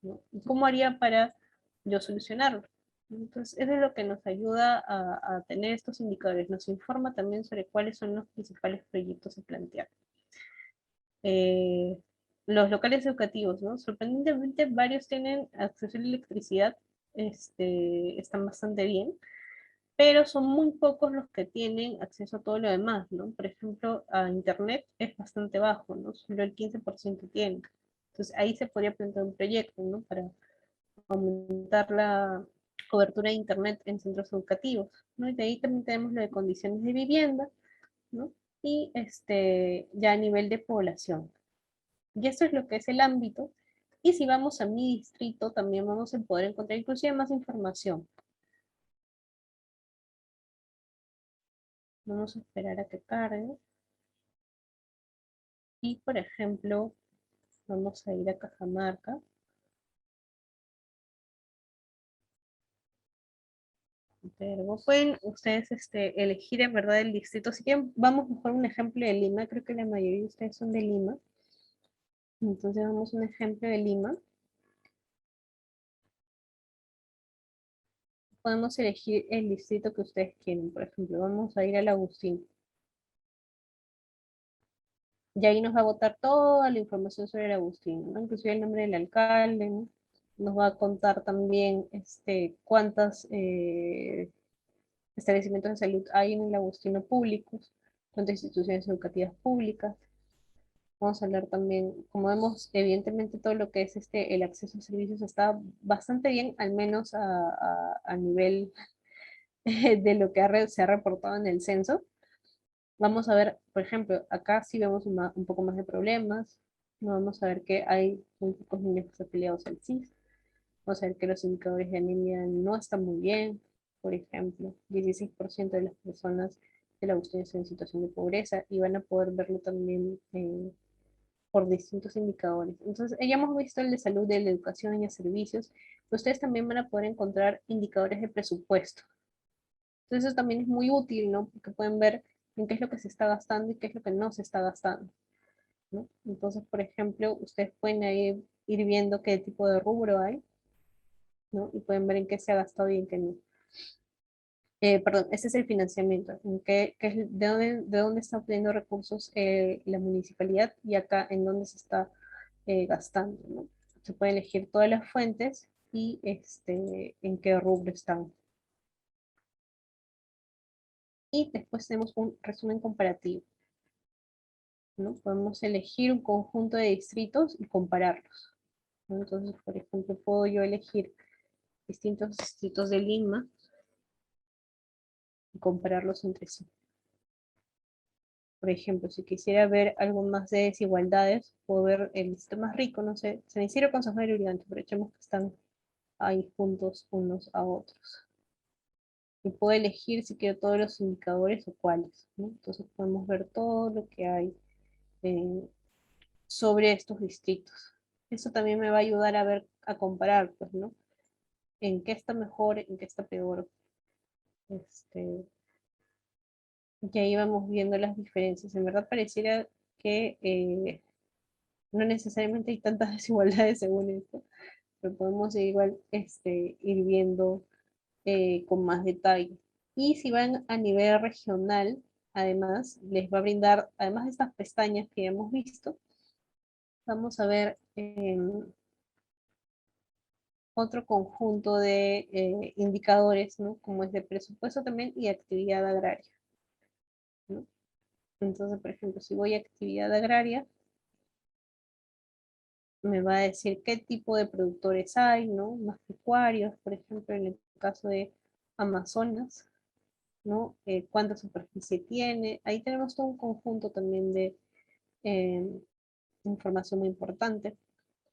¿no? ¿Y cómo haría para yo solucionarlo? Entonces, eso es lo que nos ayuda a tener estos indicadores. Nos informa también sobre cuáles son los principales proyectos a plantear. Eh, los locales educativos, ¿no? Sorprendentemente, varios tienen acceso a la electricidad, están bastante bien, pero son muy pocos los que tienen acceso a todo lo demás, ¿no? Por ejemplo, a Internet es bastante bajo, ¿no? Solo el 15% tiene. Entonces, ahí se podría plantear un proyecto, ¿no? Para aumentar la cobertura de Internet en centros educativos, ¿no? Y de ahí también tenemos lo de condiciones de vivienda, ¿no? Y ya a nivel de población. Y esto es lo que es el ámbito. Y si vamos a mi distrito, también vamos a poder encontrar inclusive más información. Vamos a esperar a que cargue. Y, por ejemplo, vamos a ir a Cajamarca. Pero pueden ustedes elegir en verdad el distrito. Si quieren, vamos mejor un ejemplo de Lima. Creo que la mayoría de ustedes son de Lima. Entonces vamos a un ejemplo de Lima. Podemos elegir el distrito que ustedes quieren. Por ejemplo, vamos a ir al Agustín. Y ahí nos va a botar toda la información sobre el Agustín, ¿no? Inclusive el nombre del alcalde, ¿no? Nos va a contar también cuántos establecimientos de salud hay en el Agustino públicos, cuántas instituciones educativas públicas. Vamos a hablar también, como vemos, evidentemente todo lo que es el acceso a servicios está bastante bien, al menos a nivel de lo que se ha reportado en el censo. Vamos a ver, por ejemplo, acá sí vemos un poco más de problemas. No, vamos a ver que hay muy pocos niños afiliados al CIS. Vamos a ver que los indicadores de anemia no están muy bien. Por ejemplo, 16% de las personas de la Agustina están en situación de pobreza y van a poder verlo también por distintos indicadores. Entonces, ya hemos visto el de salud, de la educación y de servicios. Ustedes también van a poder encontrar indicadores de presupuesto. Entonces, eso también es muy útil, ¿no? Porque pueden ver en qué es lo que se está gastando y qué es lo que no se está gastando, ¿no? Entonces, por ejemplo, ustedes pueden ir viendo qué tipo de rubro hay, ¿no? Y pueden ver en qué se ha gastado y en qué no. Perdón, ese es el financiamiento, de dónde está obteniendo recursos la municipalidad y acá en dónde se está gastando, ¿no? Se puede elegir todas las fuentes y en qué rubro están. Y después tenemos un resumen comparativo. ¿no? Podemos elegir un conjunto de distritos y compararlos, ¿no? Entonces, por ejemplo, puedo yo elegir distintos distritos de Lima y compararlos entre sí. Por ejemplo, si quisiera ver algo más de desigualdades, puedo ver el distrito más rico, no sé, San Isidro con San Juan y Urigancho, pero echemos que están ahí juntos unos a otros. Y puedo elegir si quiero todos los indicadores o cuáles, ¿no? Entonces podemos ver todo lo que hay eh, sobre estos distritos. Eso también me va a ayudar a ver, a comparar, pues, ¿no? En qué está mejor, en qué está peor. Este, y ahí vamos viendo las diferencias. En verdad pareciera que no necesariamente hay tantas desigualdades según esto, pero podemos igual ir viendo con más detalle. Y si van a nivel regional, además, les va a brindar, además de estas pestañas que ya hemos visto, vamos a ver otro conjunto de indicadores, ¿no? Como es de presupuesto también y actividad agraria, ¿no? Entonces, por ejemplo, si voy a actividad agraria, me va a decir qué tipo de productores hay, ¿no? Más pecuarios, por ejemplo, en el caso de Amazonas, ¿no? Cuánta superficie tiene. Ahí tenemos todo un conjunto también de eh, información muy importante.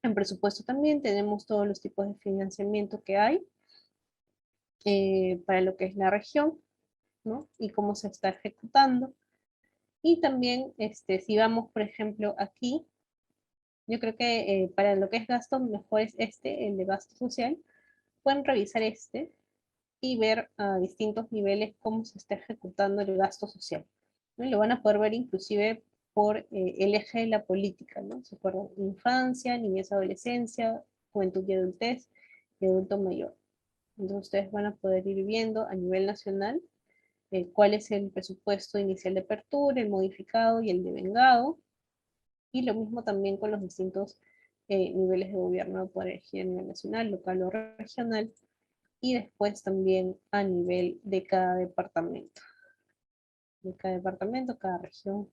En presupuesto también tenemos todos los tipos de financiamiento que hay para lo que es la región, ¿no? Y cómo se está ejecutando. Y también, si vamos, por ejemplo, aquí, yo creo que para lo que es gasto, mejor es el de gasto social. Pueden revisar y ver a distintos niveles cómo se está ejecutando el gasto social, ¿no? Y lo van a poder ver inclusive por el eje de la política, ¿no? ¿Se acuerdan? Infancia, niñez, adolescencia, juventud y adultez, y adulto mayor. Entonces ustedes van a poder ir viendo a nivel nacional cuál es el presupuesto inicial de apertura, el modificado y el devengado, y lo mismo también con los distintos niveles de gobierno, poder elegir a nivel nacional, local o regional, y después también a nivel de cada departamento, cada región,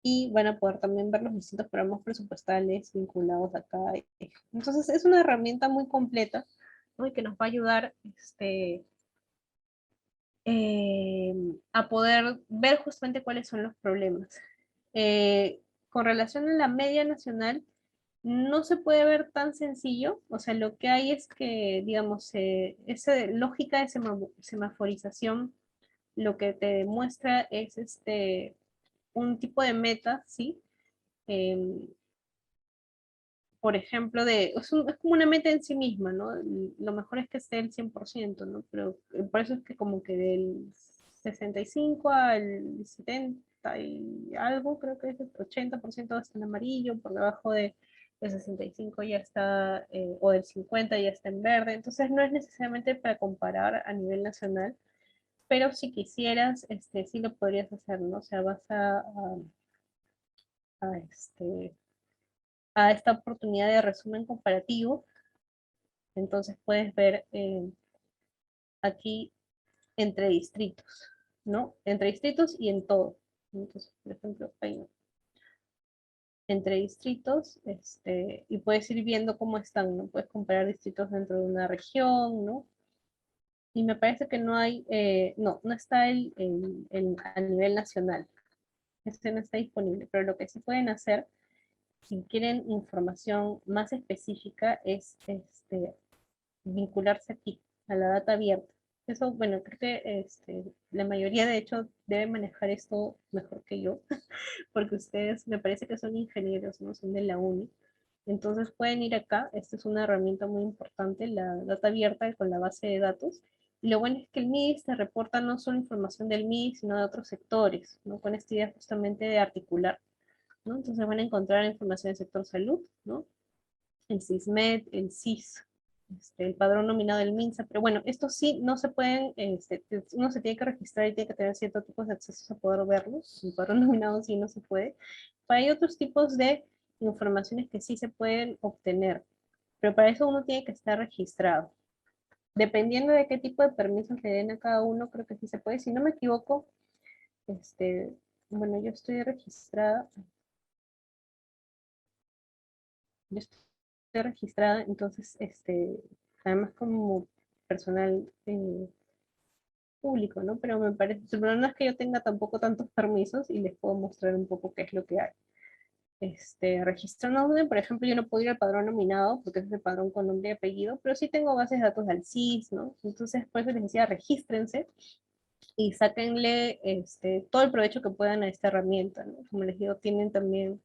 y van a poder también ver los distintos programas presupuestales vinculados a cada eje. Entonces es una herramienta muy completa, ¿no? Y que nos va a ayudar eh, a poder ver justamente cuáles son los problemas. Eh, con relación a la media nacional, no se puede ver tan sencillo, o sea, lo que hay es que, digamos, esa lógica de semaforización lo que te demuestra es un tipo de meta, ¿sí? Em, por ejemplo, es como una meta en sí misma, ¿no? Lo mejor es que esté el 100%, ¿no? Pero por eso es que como que del 65 al 70 y algo, creo que es el 80% está en amarillo, por debajo de 65 ya está, o del 50 ya está en verde, entonces no es necesariamente para comparar a nivel nacional, pero si quisieras, sí lo podrías hacer, ¿no? O sea, vas a, a esta oportunidad de resumen comparativo. Entonces puedes ver aquí entre distritos, ¿no? Entre distritos y en todo. Entonces, por ejemplo, ahí, ¿no? Entre distritos, y puedes ir viendo cómo están, ¿no? Puedes comparar distritos dentro de una región, ¿no? Y me parece que no hay, no está a nivel nacional. Este no está disponible, pero lo que sí pueden hacer, si quieren información más específica, es vincularse aquí, a la data abierta. Eso, bueno, creo que la mayoría de hecho debe manejar esto mejor que yo, porque ustedes me parece que son ingenieros, ¿no? Son de la uni. Entonces pueden ir acá, esta es una herramienta muy importante, la data abierta con la base de datos. Y lo bueno es que el MIDIS te reporta no solo información del MIDIS, sino de otros sectores, ¿no? Con esta idea justamente de articular, ¿no? Entonces van a encontrar información del sector salud, ¿no? El SISMED, el SIS, el padrón nominado del MINSA, pero bueno, estos sí no se pueden, uno se tiene que registrar y tiene que tener ciertos tipos de accesos a poder verlos, el padrón nominado sí no se puede, pero hay otros tipos de informaciones que sí se pueden obtener, pero para eso uno tiene que estar registrado. Dependiendo de qué tipo de permisos le den a cada uno, creo que sí se puede. Si no me equivoco, este, bueno, yo estoy registrada, entonces, además como personal público, ¿no? Pero me parece, el problema no es que yo tenga tampoco tantos permisos y les puedo mostrar un poco qué es lo que hay. Registrándome, por ejemplo, yo no puedo ir al padrón nominado porque es el padrón con nombre y apellido, pero sí tengo bases de datos del CIS, ¿no? Entonces, por eso les decía, regístrense y sáquenle todo el provecho que puedan a esta herramienta, ¿no? Como les digo, tienen también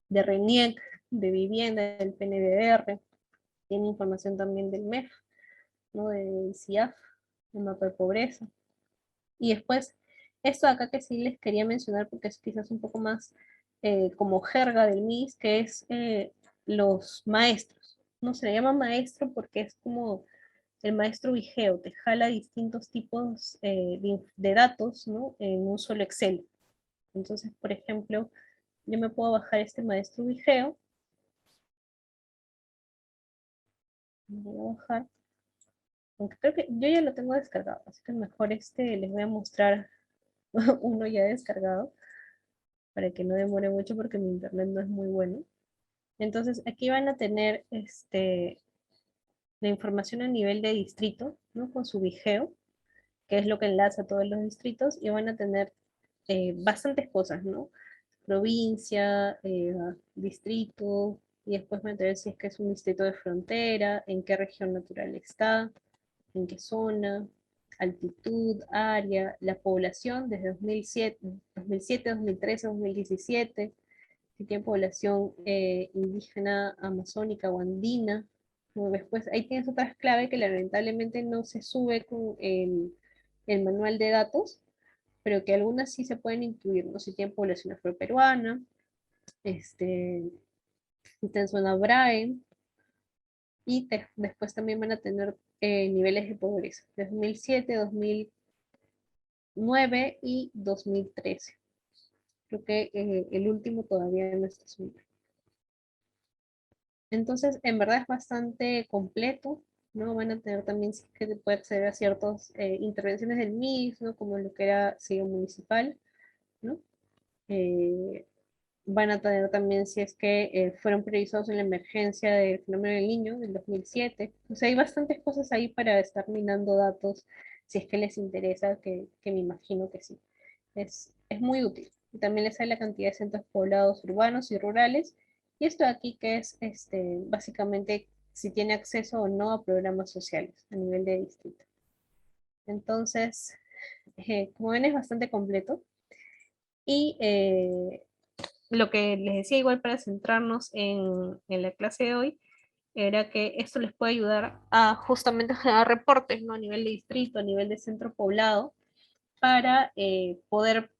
de RENIEC, de vivienda, del PNVR, tiene información también del MEF, ¿no? Del CIAF, el mapa de pobreza. Y después, esto de acá que sí les quería mencionar, porque es quizás un poco más como jerga del MIS, que es los maestros. No se le llama maestro porque es como el maestro Vigeo, te jala distintos tipos de datos, ¿no? En un solo Excel. Entonces, por ejemplo, yo me puedo bajar este maestro Vigeo, lo voy a bajar, aunque creo que yo ya lo tengo descargado, así que mejor les voy a mostrar uno ya descargado para que no demore mucho porque mi internet no es muy bueno. Entonces, aquí van a tener la información a nivel de distrito, ¿no? Con su Vigeo, que es lo que enlaza a todos los distritos, y van a tener bastantes cosas, ¿no? Provincia, distrito, y después van a tener si es que es un distrito de frontera, en qué región natural está, en qué zona, altitud, área, la población desde 2007, 2013, 2017, si tiene población indígena, amazónica o andina. Después, ahí tienes otras claves que lamentablemente no se sube con el manual de datos, pero que algunas sí se pueden incluir, ¿no? Si tiene población afroperuana, este, si está en zona BRAE, y después también van a tener niveles de pobreza, 2007, 2009 y 2013. Creo que el último todavía no está subido. Entonces, en verdad es bastante completo, ¿no? Van a tener también sí que se puede acceder a ciertas intervenciones del MIS, ¿no? Como lo que era CEO municipal, ¿no? Eh, Van a tener también si es que fueron priorizados en la emergencia del fenómeno del niño del 2007. O sea, hay bastantes cosas ahí para estar minando datos, si es que les interesa, que me imagino que sí. Es muy útil. Y también les sale la cantidad de centros poblados urbanos y rurales. Y esto de aquí que es básicamente si tiene acceso o no a programas sociales a nivel de distrito. Entonces, como ven, es bastante completo. Y lo que les decía igual para centrarnos en la clase de hoy, era que esto les puede ayudar a justamente generar reportes, ¿no? A nivel de distrito, a nivel de centro poblado, para poder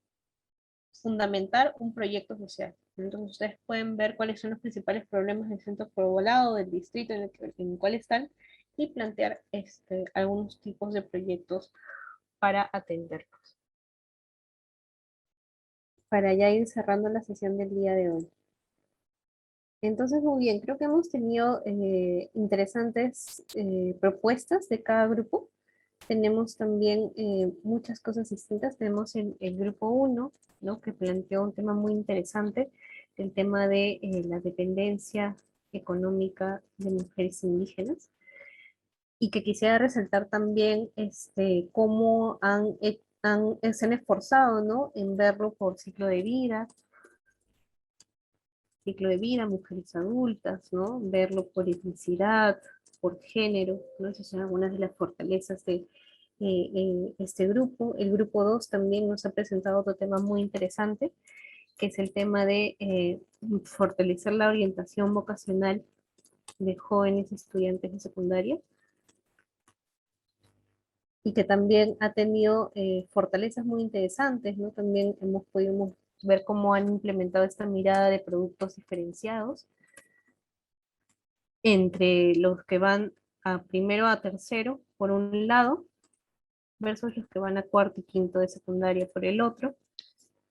fundamentar un proyecto social. Entonces ustedes pueden ver cuáles son los principales problemas del centro poblado, del distrito en el cual están, y plantear algunos tipos de proyectos para atenderlos. Para ya ir cerrando la sesión del día de hoy. Entonces, muy bien, creo que hemos tenido interesantes propuestas de cada grupo. Tenemos también muchas cosas distintas. Tenemos el grupo uno, ¿no? Que planteó un tema muy interesante, el tema de la dependencia económica de mujeres indígenas. Y que quisiera resaltar también cómo se han esforzado, ¿no? En verlo por ciclo de vida, mujeres adultas, ¿no? Verlo por etnicidad, por género, ¿no? Esas son algunas de las fortalezas de este grupo. El grupo 2 también nos ha presentado otro tema muy interesante, que es el tema de fortalecer la orientación vocacional de jóvenes estudiantes de secundaria, y que también ha tenido fortalezas muy interesantes, ¿no? También hemos podido ver cómo han implementado esta mirada de productos diferenciados entre los que van a primero a tercero por un lado, versus los que van a cuarto y quinto de secundaria por el otro.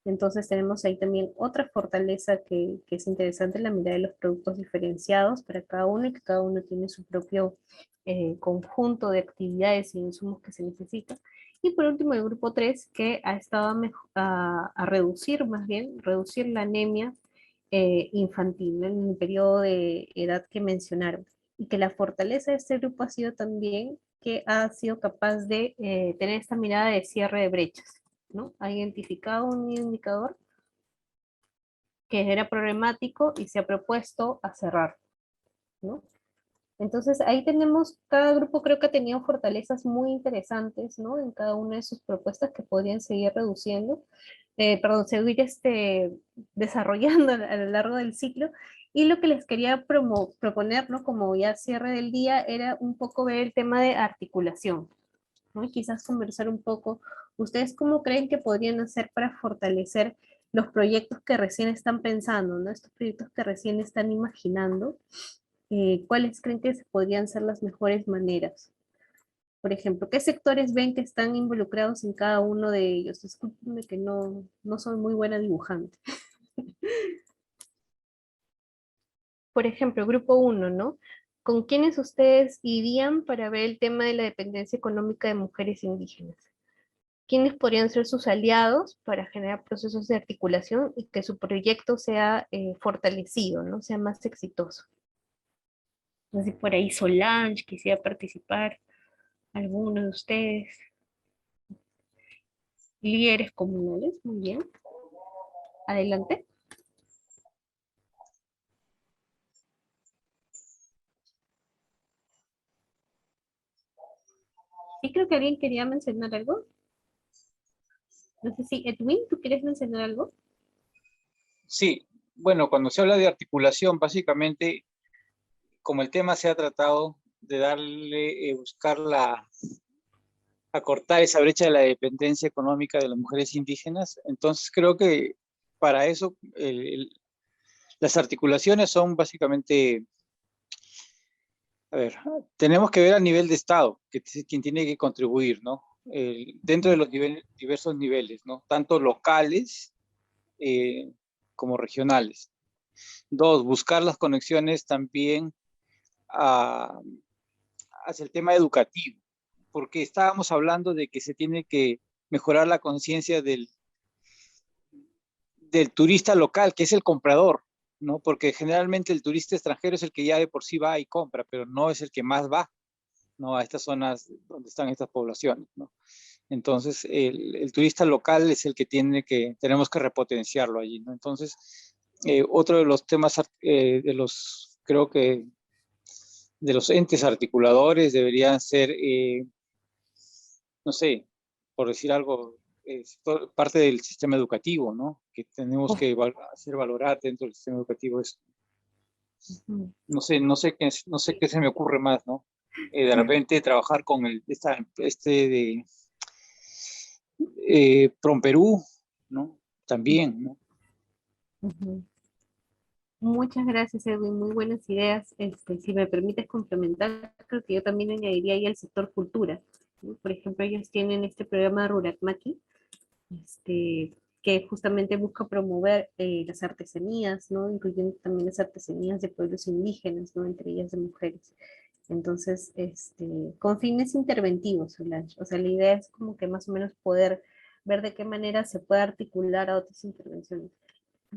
Entonces tenemos ahí también otra fortaleza que es interesante, la mirada de los productos diferenciados para cada uno, y que cada uno tiene su propio conjunto de actividades y insumos que se necesitan. Y por último, el grupo 3 que ha estado a reducir, más bien, reducir la anemia infantil, ¿no? En el periodo de edad que mencionaron. Y que la fortaleza de este grupo ha sido también que ha sido capaz de tener esta mirada de cierre de brechas, ¿no? Ha identificado un indicador que era problemático y se ha propuesto a cerrar, ¿no? Entonces ahí tenemos, cada grupo creo que ha tenido fortalezas muy interesantes, ¿no? En cada una de sus propuestas que podrían seguir reduciendo, perdón, seguir desarrollando a lo largo del ciclo. Y lo que les quería proponer, ¿no? Como ya cierre del día, era un poco ver el tema de articulación, ¿no? Y quizás conversar un poco, ¿ustedes cómo creen que podrían hacer para fortalecer los proyectos que recién están pensando, ¿no? Estos proyectos que recién están imaginando, ¿cuáles creen que podrían ser las mejores maneras? Por ejemplo, ¿qué sectores ven que están involucrados en cada uno de ellos? Discúlpenme que no soy muy buena dibujante. Por ejemplo, grupo uno, ¿no? ¿Con quiénes ustedes irían para ver el tema de la dependencia económica de mujeres indígenas? ¿Quiénes podrían ser sus aliados para generar procesos de articulación y que su proyecto sea fortalecido, ¿no? Sea más exitoso? No sé si por ahí Solange quisiera participar, alguno de ustedes. Líderes comunales, muy bien. Adelante. Sí, creo que alguien quería mencionar algo. No sé si Edwin, ¿tú quieres mencionar algo? Sí, bueno, cuando se habla de articulación, básicamente, como el tema se ha tratado de darle, buscar acortar esa brecha de la dependencia económica de las mujeres indígenas, entonces creo que para eso las articulaciones son básicamente, a ver, tenemos que ver a nivel de Estado, que es quien tiene que contribuir, ¿no? Dentro de los diversos niveles, ¿no? Tanto locales eh, como regionales. Dos, buscar las conexiones también a, hacia el tema educativo, porque estábamos hablando de que se tiene que mejorar la conciencia del turista local, que es el comprador, ¿no? Porque generalmente el turista extranjero es el que ya de por sí va y compra, pero no es el que más va, ¿no? A estas zonas donde están estas poblaciones, ¿no? Entonces, el turista local es el que tenemos que repotenciarlo allí, ¿no? Entonces, otro de los temas, creo que de los entes articuladores deberían ser, no sé, por decir algo, parte del sistema educativo, ¿no? Que tenemos que hacer valorar dentro del sistema educativo eso. No sé qué se me ocurre más, ¿no? De repente trabajar con de Promperú, ¿no? También, ¿no? Ujú. Muchas gracias, Edwin. Muy buenas ideas. Si me permites complementar, creo que yo también añadiría ahí el sector cultura, ¿no? Por ejemplo, ellos tienen este programa Rurakmaki, que justamente busca promover las artesanías, ¿no? Incluyendo también las artesanías de pueblos indígenas, ¿no? Entre ellas de mujeres. Entonces, con fines interventivos, Solange. O sea, la idea es como que más o menos poder ver de qué manera se puede articular a otras intervenciones.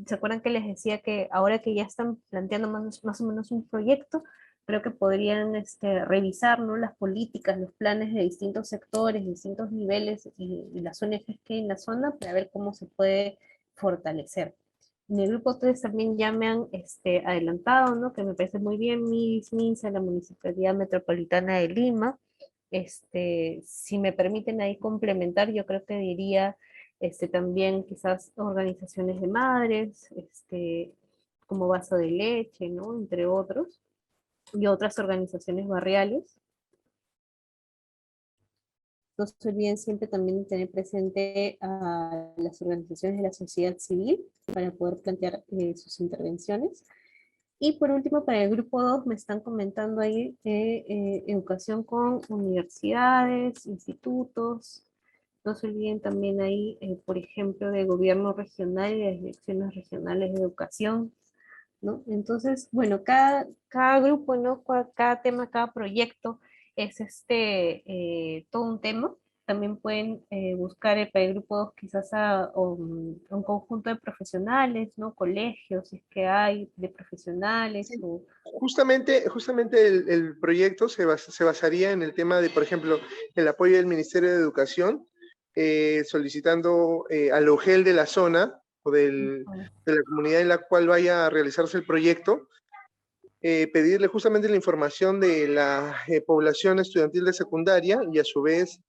¿Se acuerdan que les decía que ahora que ya están planteando más o menos un proyecto, creo que podrían revisar, ¿no? Las políticas, los planes de distintos sectores, distintos niveles y las ONGs que hay en la zona para ver cómo se puede fortalecer? En el grupo 3 también ya me han adelantado, ¿no? Que me parece muy bien, MINSA, la Municipalidad Metropolitana de Lima. Si me permiten ahí complementar, yo creo que diría también quizás organizaciones de madres, como Vaso de Leche, ¿no? Entre otros, y otras organizaciones barriales. No se olviden siempre también de tener presente a las organizaciones de la sociedad civil para poder plantear sus intervenciones. Y por último, para el grupo 2 me están comentando ahí educación con universidades, institutos. No se olviden también ahí, por ejemplo, de gobierno regional y las direcciones regionales de educación, ¿no? Entonces, bueno, cada grupo, ¿no? Cada tema, cada proyecto es todo un tema. También pueden buscar para el grupo 2 quizás un conjunto de profesionales, ¿no? Colegios, si es que hay de profesionales. Sí, justamente el proyecto se basaría en el tema de, por ejemplo, el apoyo del Ministerio de Educación, solicitando al OGEL de la zona o de la comunidad en la cual vaya a realizarse el proyecto, pedirle justamente la información de la población estudiantil de secundaria y a su vez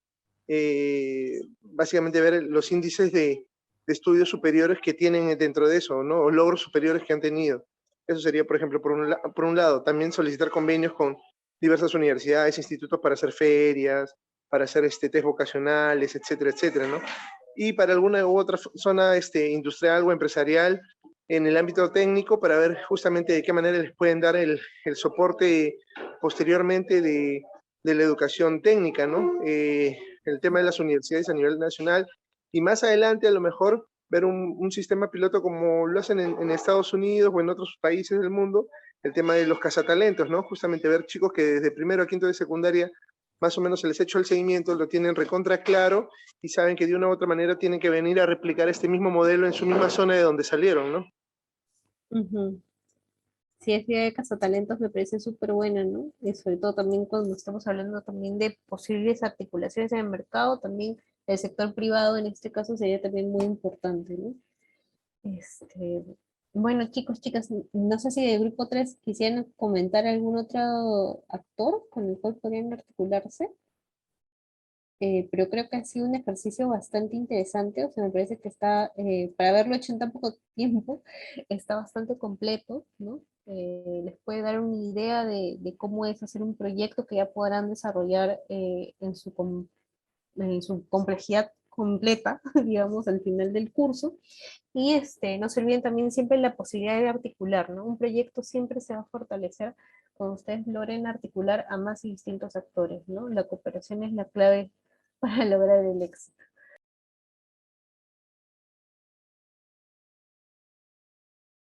básicamente ver los índices de estudios superiores que tienen dentro de eso, ¿no? O logros superiores que han tenido. Eso sería, por ejemplo, por un lado, también solicitar convenios con diversas universidades, institutos para hacer ferias, para hacer test vocacionales, etcétera, etcétera, ¿no? Y para alguna u otra zona industrial o empresarial en el ámbito técnico para ver justamente de qué manera les pueden dar el soporte posteriormente de la educación técnica, ¿no? El tema de las universidades a nivel nacional y más adelante a lo mejor ver un sistema piloto como lo hacen en Estados Unidos o en otros países del mundo, el tema de los cazatalentos, ¿no? Justamente ver chicos que desde primero a quinto de secundaria más o menos se les ha hecho el seguimiento, lo tienen recontra claro y saben que de una u otra manera tienen que venir a replicar este mismo modelo en su misma zona de donde salieron, ¿no? Ujú. Sí, esa idea de cazatalentos me parece súper buena, ¿no? Y sobre todo también cuando estamos hablando también de posibles articulaciones en el mercado, también el sector privado en este caso sería también muy importante, ¿no? Este, bueno, chicos, chicas, no sé si del grupo 3 quisieran comentar algún otro actor con el cual podrían articularse, pero creo que ha sido un ejercicio bastante interesante, o sea, me parece que está, para haberlo hecho en tan poco tiempo, está bastante completo, ¿no? Les puede dar una idea de cómo es hacer un proyecto que ya podrán desarrollar en su complejidad completa, digamos, al final del curso. Y no se olviden también siempre la posibilidad de articular, ¿no? Un proyecto siempre se va a fortalecer cuando ustedes logren articular a más y distintos actores, ¿no? La cooperación es la clave para lograr el éxito.